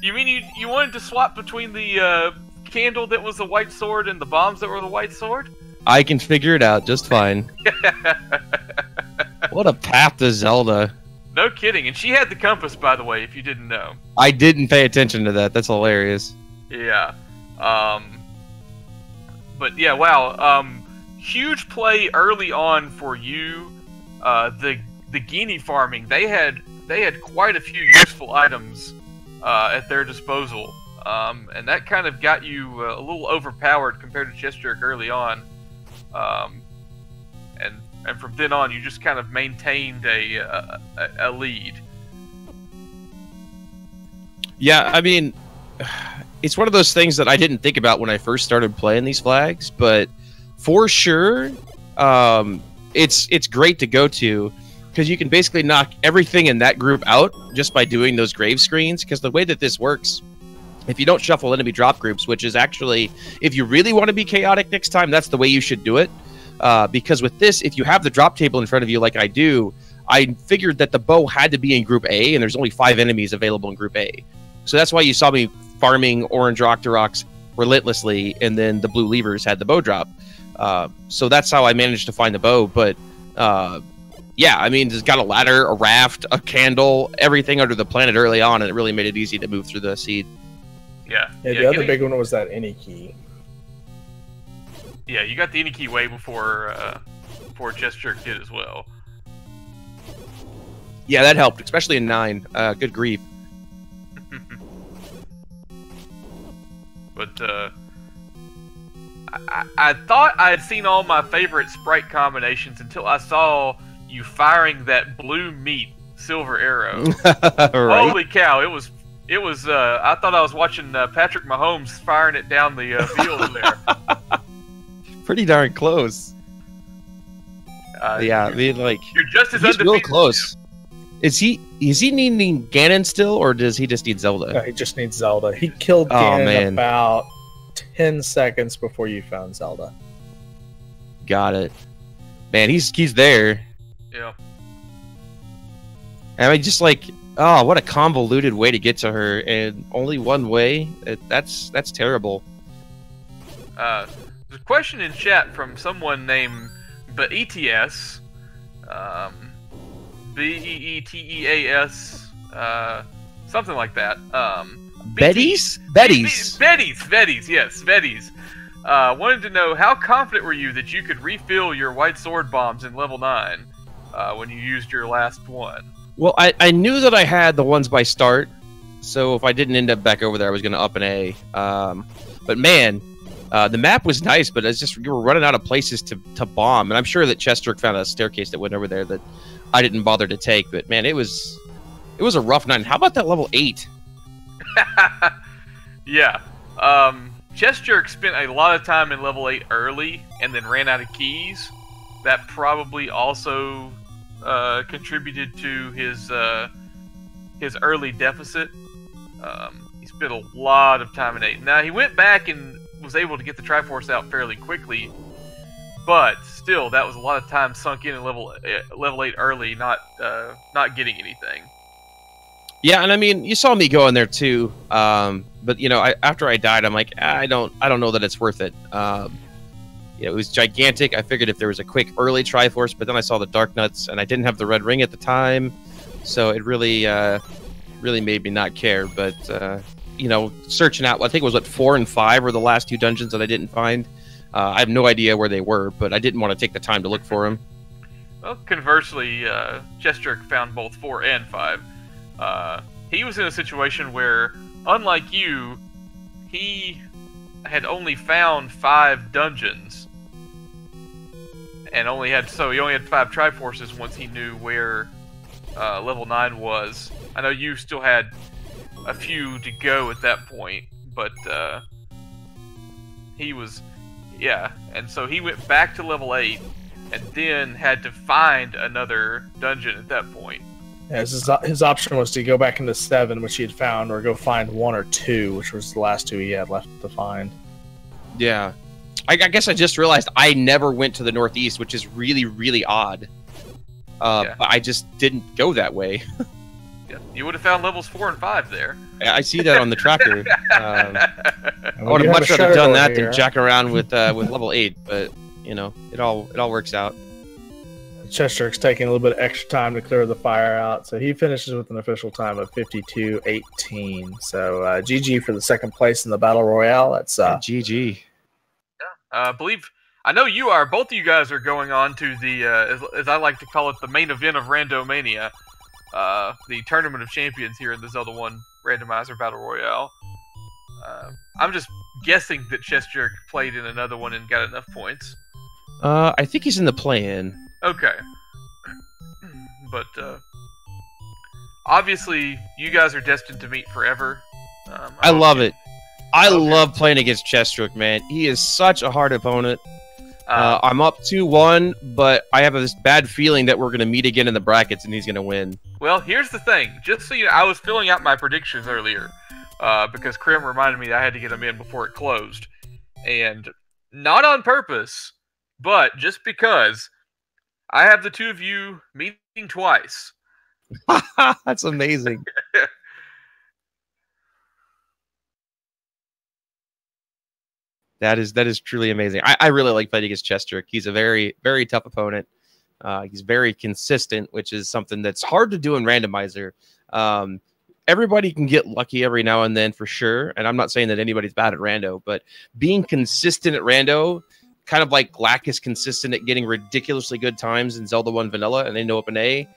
You mean you wanted to swap between the candle that was the white sword and the bombs that were the white sword? I can figure it out just fine. What a path to Zelda. No kidding. And she had the compass, by the way, if you didn't know. I didn't pay attention to that. That's hilarious. Yeah. But yeah, wow. Huge play early on for you. The Guinea farming, they had quite a few useful items at their disposal. And that kind of got you a little overpowered compared to Chessjerk early on. And from then on, you just kind of maintained a lead. Yeah, I mean, it's one of those things that I didn't think about when I first started playing these flags, but for sure, it's great to go to. because you can basically knock everything in that group out just by doing those grave screens. Because the way that this works, if you don't shuffle enemy drop groups, which is actually, if you really want to be chaotic next time, that's the way you should do it. Because with this, if you have the drop table in front of you like I do, I figured that the bow had to be in Group A, and there's only 5 enemies available in Group A. So that's why you saw me farming orange Octoroks relentlessly, and then the blue levers had the bow drop. So that's how I managed to find the bow. But yeah, I mean, it's got a ladder, a raft, a candle, everything under the planet early on, and it really made it easy to move through the seed. Yeah. The other big one was that any key. Yeah, you got the any key way before Chessjerk did as well. Yeah, that helped, especially in 9. Good grief. But I thought I had seen all my favorite sprite combinations until I saw you firing that blue meat silver arrow. Right? Holy cow! It was. I thought I was watching Patrick Mahomes firing it down the field there. Pretty darn close. Yeah, I mean, like, you're just as he's undefeated. real close. Is he needing Ganon still, or does he just need Zelda? No, he just needs Zelda. He killed Ganon about 10 seconds before you found Zelda. Got it. Man, he's there. Yeah. I mean, just like, oh, what a convoluted way to get to her, and only one way. That's terrible. There's a question in chat from someone named Beteas, Beeteas, something like that. Betty's? Betty's, yes, Betty's. Wanted to know, how confident were you that you could refill your white sword bombs in level 9 when you used your last one? Well, I knew that I had the ones by start, so if I didn't end up back over there, I was going to up an A. But man, the map was nice, but it's just, you were running out of places to bomb, and I'm sure that Chessjerk found a staircase that went over there that I didn't bother to take. But man, it was a rough night. How about that level 8? Yeah. Chessjerk spent a lot of time in level 8 early and then ran out of keys. That probably also contributed to his early deficit. He spent a lot of time in 8. Now, he went back and was able to get the Triforce out fairly quickly, but still, that was a lot of time sunk in level 8 early, not getting anything. Yeah, and I mean, you saw me go in there too, but you know, after I died, I'm like, I don't know that it's worth it. It was gigantic. I figured if there was a quick early Triforce, but then I saw the Dark Nuts, and I didn't have the red ring at the time, so it really made me not care. But you know, searching out, I think it was 4 and 5 were the last 2 dungeons that I didn't find. I have no idea where they were, but I didn't want to take the time to look for them. Well, conversely, Chessjerk found both 4 and 5. He was in a situation where, unlike you, he had only found 5 dungeons, and he only had 5 Triforces once he knew where level 9 was. I know you still had a few to go at that point, but he was, yeah, and so he went back to level 8 and then had to find another dungeon at that point. Yeah, his option was to go back into 7, which he had found, or go find 1 or 2, which was the last 2 he had left to find. Yeah. I guess I just realized I never went to the northeast, which is really, really odd. Yeah. But I just didn't go that way. Yeah, you would have found levels 4 and 5 there. I see that on the tracker. I would have much rather done that than jack around with level 8, but you know, it all works out. Chessjerk's taking a little bit of extra time to clear the fire out, so he finishes with an official time of 52:18. So GG for the second place in the Battle Royale. That's GG. Yeah, I know you are. Both of you guys are going on to the, as I like to call it, the main event of Randomania, the Tournament of Champions here in the Zelda 1 Randomizer Battle Royale. I'm just guessing that Chessjerk played in another one and got enough points. I think he's in the play-in. Okay. But, obviously, you guys are destined to meet forever. I love it. I love playing against Chessjerk, man. He is such a hard opponent. I'm up 2-1, but I have this bad feeling that we're going to meet again in the brackets and he's going to win. Well, here's the thing. Just so you know, I was filling out my predictions earlier because Krim reminded me that I had to get them in before it closed. And not on purpose, but just because I have the two of you meeting twice. That's amazing. That is truly amazing. I really like fighting against Chessjerk. He's a very, very tough opponent. He's very consistent, which is something that's hard to do in Randomizer. Everybody can get lucky every now and then for sure. And I'm not saying that anybody's bad at Rando, but being consistent at Rando, kind of like Glack is consistent at getting ridiculously good times in Zelda 1 Vanilla and then Open A,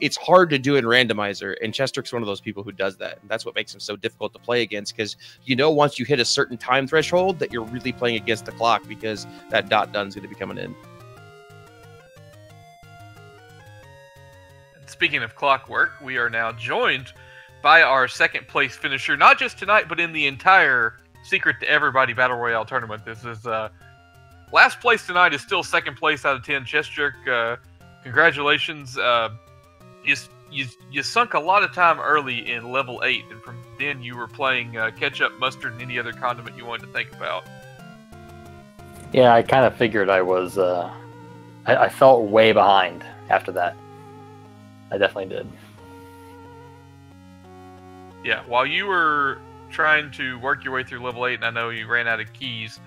it's hard to do in Randomizer, and Chessjerk's one of those people who does that. And that's what makes him so difficult to play against, because you know once you hit a certain time threshold that you're really playing against the clock, because that dot done is going to be coming in. And speaking of clockwork, we are now joined by our second place finisher, not just tonight, but in the entire Secret to Everybody Battle Royale tournament. This is last place tonight is still second place out of 10. Chessjerk, congratulations. You sunk a lot of time early in level 8, and from then you were playing ketchup, mustard, and any other condiment you wanted to think about. Yeah, I kind of figured I was. I felt way behind after that. I definitely did. Yeah, while you were trying to work your way through level 8, and I know you ran out of keys,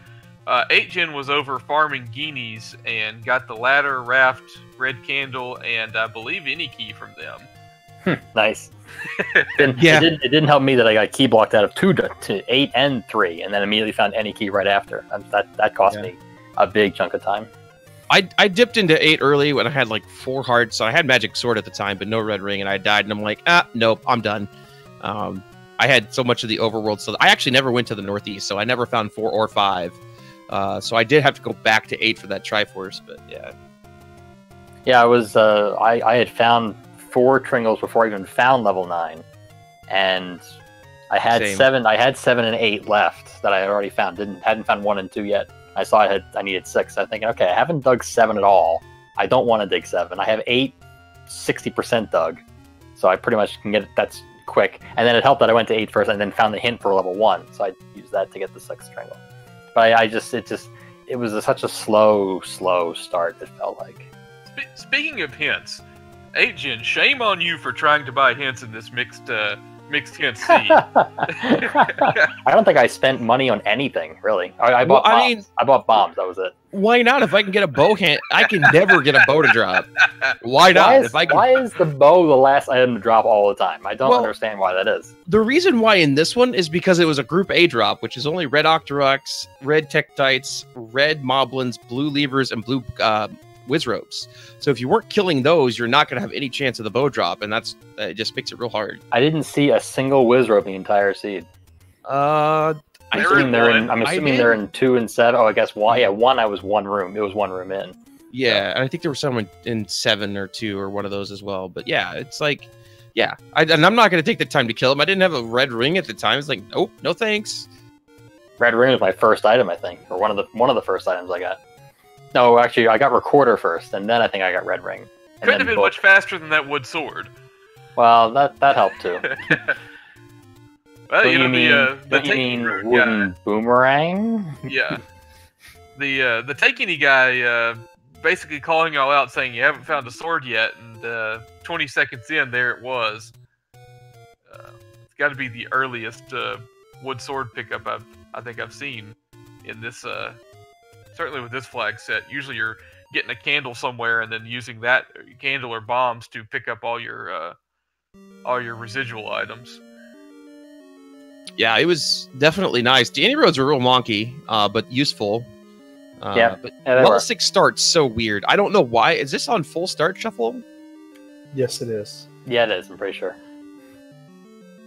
8gen was over farming guineas and got the ladder, raft, red candle, and I believe any key from them. Nice. It didn't help me that I got key blocked out of 2 to 8 and 3, and then immediately found any key right after. That cost me a big chunk of time. I dipped into 8 early when I had like 4 hearts, so I had magic sword at the time, but no red ring, and I died, and I'm like, nope, I'm done. I had so much of the overworld, so I actually never went to the northeast, so I never found 4 or 5. So I did have to go back to 8 for that Triforce, but yeah. Yeah, I was. I had found 4 Tringles before I even found level 9, and I had Same. 7. I had 7 and 8 left that I had already found. Hadn't found 1 and 2 yet. I saw I needed 6. I'm thinking, okay, I haven't dug 7 at all. I don't want to dig 7. I have 8, 60% dug, so I pretty much can get it. That's quick. And then it helped that I went to 8 first, and then found the hint for level 1, so I used that to get the 6th Tringle. But it was such a slow start. It felt like. Speaking of hints, 8gen, shame on you for trying to buy hints in this mixed hint seed. I don't think I spent money on anything really. I bought bombs. I bought bombs. That was it. Why not? If I can get a bow hand, I can never get a bow to drop. Why not? Why is the bow the last item to drop all the time? I don't understand why that is. The reason why in this one is because it was a Group A drop, which is only red Octoroks, red Tektites, red Moblins, blue Levers, and blue Wizropes. So if you weren't killing those, you're not going to have any chance of the bow drop, and it just makes it real hard. I didn't see a single Wizrope in the entire seed. I'm assuming they're in 2 and 7. Oh, I guess 1. Yeah, 1. I was 1 room. It was 1 room in. Yeah, and I think there was someone in 7 or 2 or one of those as well. But yeah, it's like, yeah, and I'm not going to take the time to kill him. I didn't have a red ring at the time. It's like, nope, no thanks. Red ring was my first item, I think, or one of the first items I got. No, actually, I got Recorder first, and then I think I got Red Ring. Couldn't have been much faster than that wood sword. Well, that helped too. Well, you mean wooden boomerang? Yeah. The Takini guy basically calling y'all out saying you haven't found a sword yet, and 20 seconds in, there it was. It's got to be the earliest wood sword pickup I think I've seen in this. Certainly with this flag set, usually you're getting a candle somewhere and then using that candle or bombs to pick up all your residual items. Yeah, it was definitely nice. The Any roads were real wonky, but useful. But level 6 start's so weird. I don't know why. Is this on full start shuffle? Yes, it is. Yeah, it is. I'm pretty sure.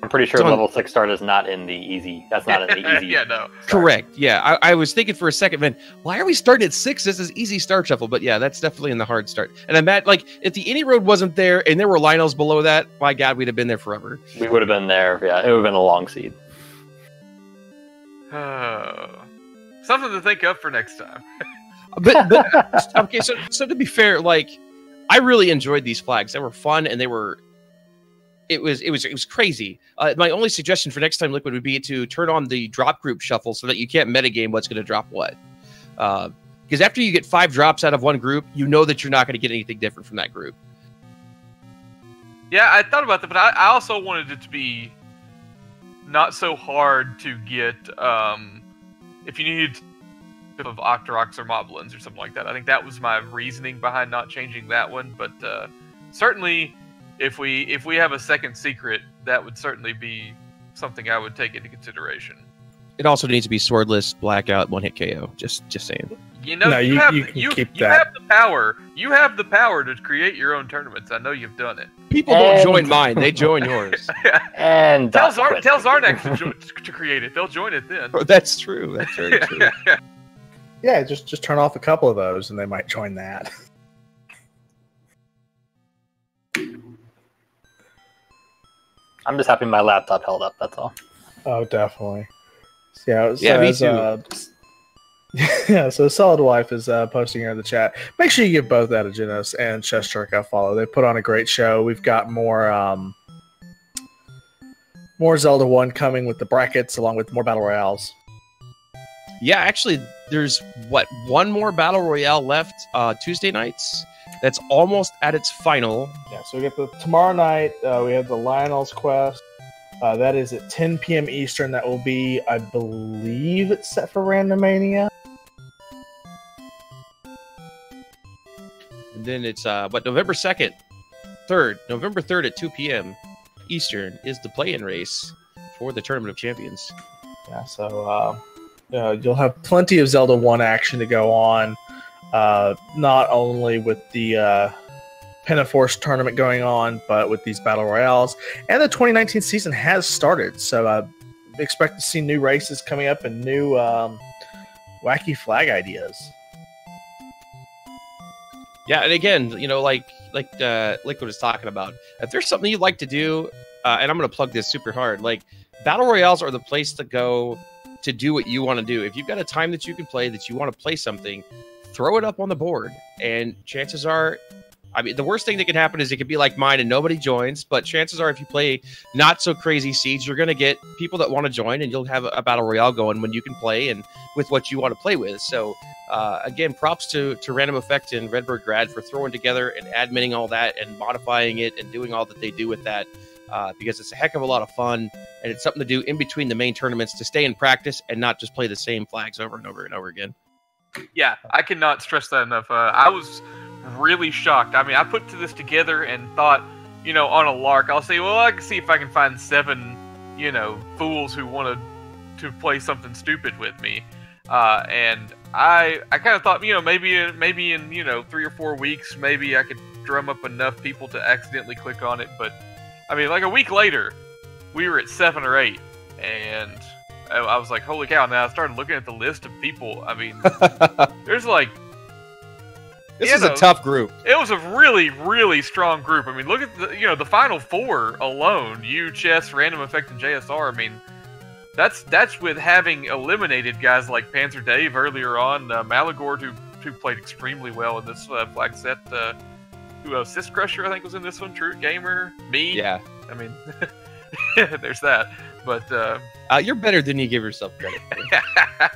I'm pretty sure level 6 start is not in the easy. That's not in the easy. Yeah, no. Correct. Yeah, I was thinking for a second, man, why are we starting at 6? This is easy start shuffle. But yeah, that's definitely in the hard start. And I'm mad, like, if the Any road wasn't there and there were Lionels below that, my God, we'd have been there forever. We would have been there. Yeah, it would have been a long seed. Something to think of for next time. But okay, so to be fair, like I really enjoyed these flags. They were fun and they were. It was crazy. My only suggestion for next time, Liquid, would be to turn on the drop group shuffle so that you can't metagame what's going to drop what. Because after you get 5 drops out of one group, you know that you're not going to get anything different from that group. Yeah, I thought about that, but I also wanted it to be not so hard to get if you needed of Octoroks or Moblins or something like that. I think that was my reasoning behind not changing that one, but certainly if we have a second secret, that would certainly be something I would take into consideration. It also needs to be swordless, blackout, one hit KO. Just saying. You know, No, you you have the power. You have the power to create your own tournaments. I know you've done it. People don't join mine; they join yours. And tell Zarnak to create it. They'll join it then. Oh, that's true. That's very true. Yeah, just turn off a couple of those, and they might join that. I'm just happy my laptop held up. That's all. Oh, definitely. So, Me too. Yeah, so Solid Wife is posting here in the chat. Make sure you give both Ategenos and Chessjerk a follow. They put on a great show. We've got more Zelda 1 coming with the brackets, along with more Battle Royales. Yeah, actually, there's one more Battle Royale left Tuesday nights. That's almost at its final. Yeah, so we get the tomorrow night. We have the Lionel's Quest. That is at 10 p.m. Eastern. That will be, I believe, it's set for Randomania. And then it's November 2nd, 3rd, November 3rd at 2 p.m. Eastern is the play-in race for the Tournament of Champions. Yeah, so you'll have plenty of Zelda 1 action to go on. Not only with the Pentaforce tournament going on, but with these Battle Royales. And the 2019 season has started, so expect to see new races coming up and new wacky flag ideas. Yeah, and again, you know, like Liquid was talking about, if there's something you'd like to do, and I'm going to plug this super hard, like Battle Royales are the place to go to do what you want to do. If you've got a time that you can play, that you want to play something, throw it up on the board, and chances are, I mean, the worst thing that can happen is it could be like mine and nobody joins, but chances are if you play not so crazy seeds, you're going to get people that want to join, and you'll have a Battle Royale going when you can play and with what you want to play with. So again, props to Random Effect and Redbird Grad for throwing together and adminning all that and modifying it and doing all that they do with that, because it's a heck of a lot of fun, and it's something to do in between the main tournaments to stay in practice and not just play the same flags over and over and over again. Yeah, I cannot stress that enough. I was really shocked. I mean, I put this together and thought, you know, on a lark, I'll say, well, I can see if I can find 7, you know, fools who wanted to play something stupid with me. And I kind of thought, you know, maybe in, you know, 3 or 4 weeks, maybe I could drum up enough people to accidentally click on it. But, I mean, like a week later, we were at 7 or 8, and I was like, holy cow. Now I started looking at the list of people. I mean, there's like, This is a tough group. It was a really, really strong group. I mean, look at the final 4 alone. You, Chess, Random Effect, and JSR. I mean, that's with having eliminated guys like Panzer Dave earlier on, Malagord, who played extremely well in this flag set. Who else? Sis Crusher, I think, was in this one. True Gamer, me. Yeah. I mean, there's that. But you're better than you give yourself credit for.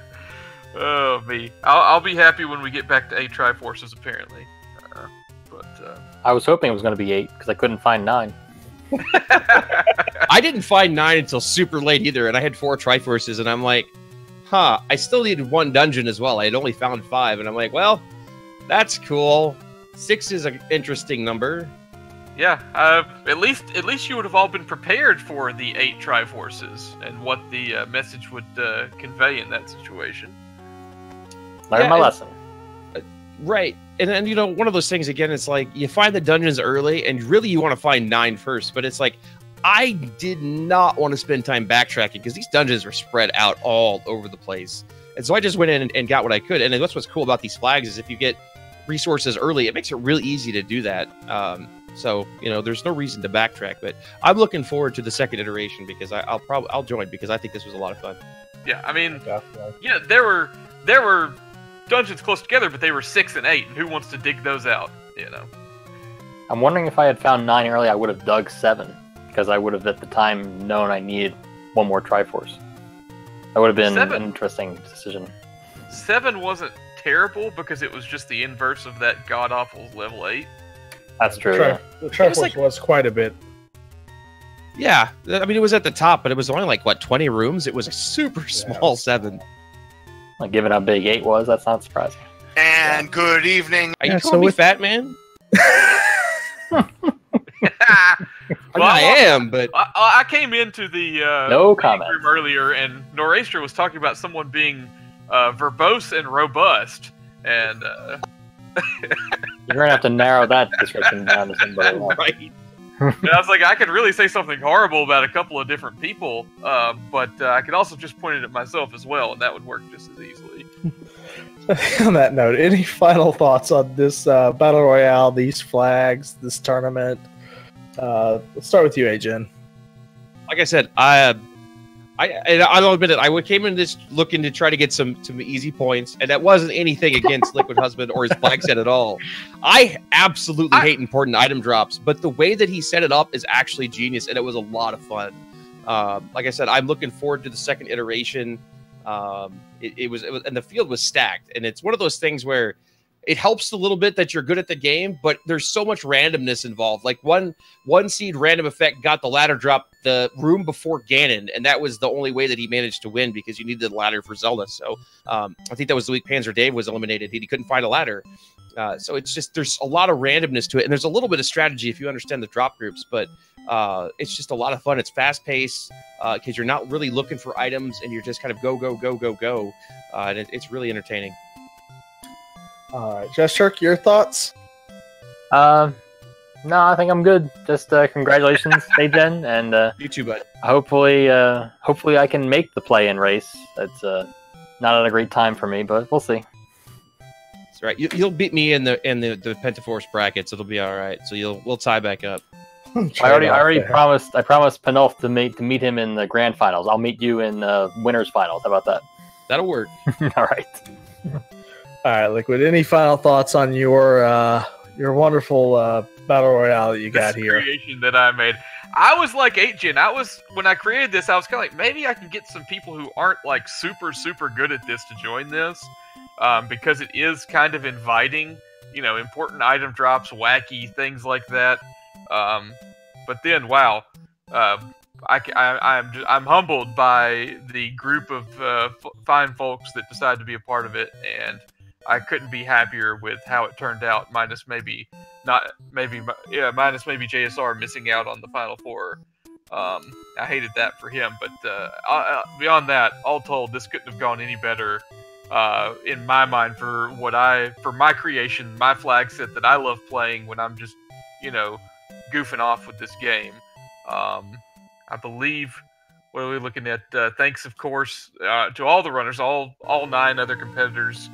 Oh, me. I'll be happy when we get back to 8 Triforces, apparently. I was hoping it was going to be 8, because I couldn't find 9. I didn't find 9 until super late either, and I had 4 Triforces, and I'm like, I still needed 1 dungeon as well. I had only found 5, and I'm like, well, that's cool. 6 is an interesting number. Yeah, at least you would have all been prepared for the 8 Triforces and what the message would convey in that situation. Learn my lesson. Right. And then, you know, one of those things, again, it's like you find the dungeons early and really you want to find 9 first. But it's like, I did not want to spend time backtracking because these dungeons were spread out all over the place. And so I just went in and got what I could. And that's what's cool about these flags is if you get resources early, it makes it really easy to do that. So, you know, there's no reason to backtrack. But I'm looking forward to the second iteration because I'll join because I think this was a lot of fun. Yeah, I mean, Definitely. yeah, there were dungeons close together, but they were 6 and 8, and who wants to dig those out? I'm wondering if I had found 9 early, I would have dug 7, because I would have at the time known I needed one more Triforce. That would have been an interesting decision. 7 wasn't terrible because it was just the inverse of that god awful level 8. That's true. The Triforce was quite a bit. Yeah, I mean, it was at the top, but it was only like, what, 20 rooms? It was a super small 7. Like, given how big 8 was, that's not surprising. And good evening. Are you calling me fat, man? Well, I am, but... I came into the no comment room earlier, and Norastra was talking about someone being verbose and robust, and... You're going to have to narrow that description down to somebody else. Right. And I was like, I could really say something horrible about a couple of different people, but I could also just point it at myself as well, and that would work just as easily. On that note, any final thoughts on this Battle Royale, these flags, this tournament? Let's start with you, Ajen. Like I said, I'll admit it. I came in this looking to try to get some easy points, and that wasn't anything against Liquid Husband or his flag set at all. I absolutely hate important item drops, but the way that he set it up is actually genius, and it was a lot of fun. Like I said, I'm looking forward to the second iteration. It was, and the field was stacked, and it's one of those things where it helps a little bit that you're good at the game, but there's so much randomness involved. Like one seed random effect got the ladder drop the room before Ganon, and that was the only way that he managed to win because you needed the ladder for Zelda. So I think that was the week Panzer Dave was eliminated. He couldn't find a ladder. So it's just, there's a lot of randomness to it, and there's a little bit of strategy if you understand the drop groups, but it's just a lot of fun. It's fast paced because you're not really looking for items, and you're just kind of go. And it's really entertaining. All right, Chessjerk, your thoughts? No, I think I'm good. Just congratulations, Ajen, and You too, bud. hopefully I can make the play-in race. It's not at a great time for me, but we'll see. That's right. You'll beat me in the Pentaforce brackets. It'll be all right. So we'll tie back up. I already promised Panulf to meet him in the grand finals. I'll meet you in winners finals. How about that? That'll work. All right. All right, Liquid. Any final thoughts on your wonderful battle royale that you got here? Creation that I made. I was like 8gen. When I created this, I was kind of like, maybe I can get some people who aren't like super good at this to join this, because it is kind of inviting. Important item drops, wacky things like that. But then, wow, I'm humbled by the group of fine folks that decided to be a part of it, and I couldn't be happier with how it turned out. Minus maybe JSR missing out on the Final Four. I hated that for him, but beyond that, all told, this couldn't have gone any better in my mind for my creation, my flag set that I love playing when I'm just goofing off with this game. I believe, what are we looking at? Thanks, of course, to all the runners, all 9 other competitors,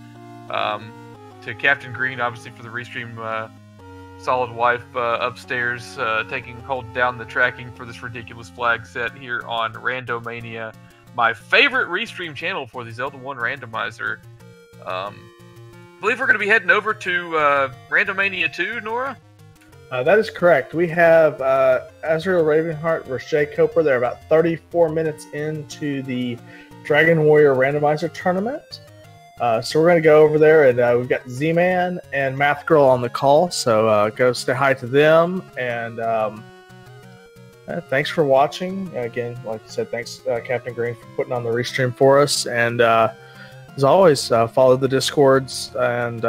to Captain Green, obviously, for the restream, solid wife upstairs, holding down the tracking for this ridiculous flag set here on Randomania, my favorite restream channel for the Zelda 1 Randomizer. I believe we're going to be heading over to Randomania 2, Nora? That is correct. We have Azrael Ravenheart versus Jay Coper. They're about 34 minutes into the Dragon Warrior Randomizer tournament. So we're going to go over there, and we've got Z-Man and Math Girl on the call. So go say hi to them. And thanks for watching. Again, like I said, thanks, Captain Green, for putting on the restream for us. And as always, follow the Discords and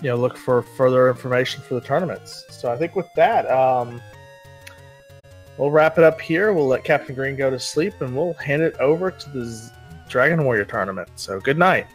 look for further information for the tournaments. So I think with that, we'll wrap it up here. We'll let Captain Green go to sleep, and we'll hand it over to the Dragon Warrior tournament. So good night.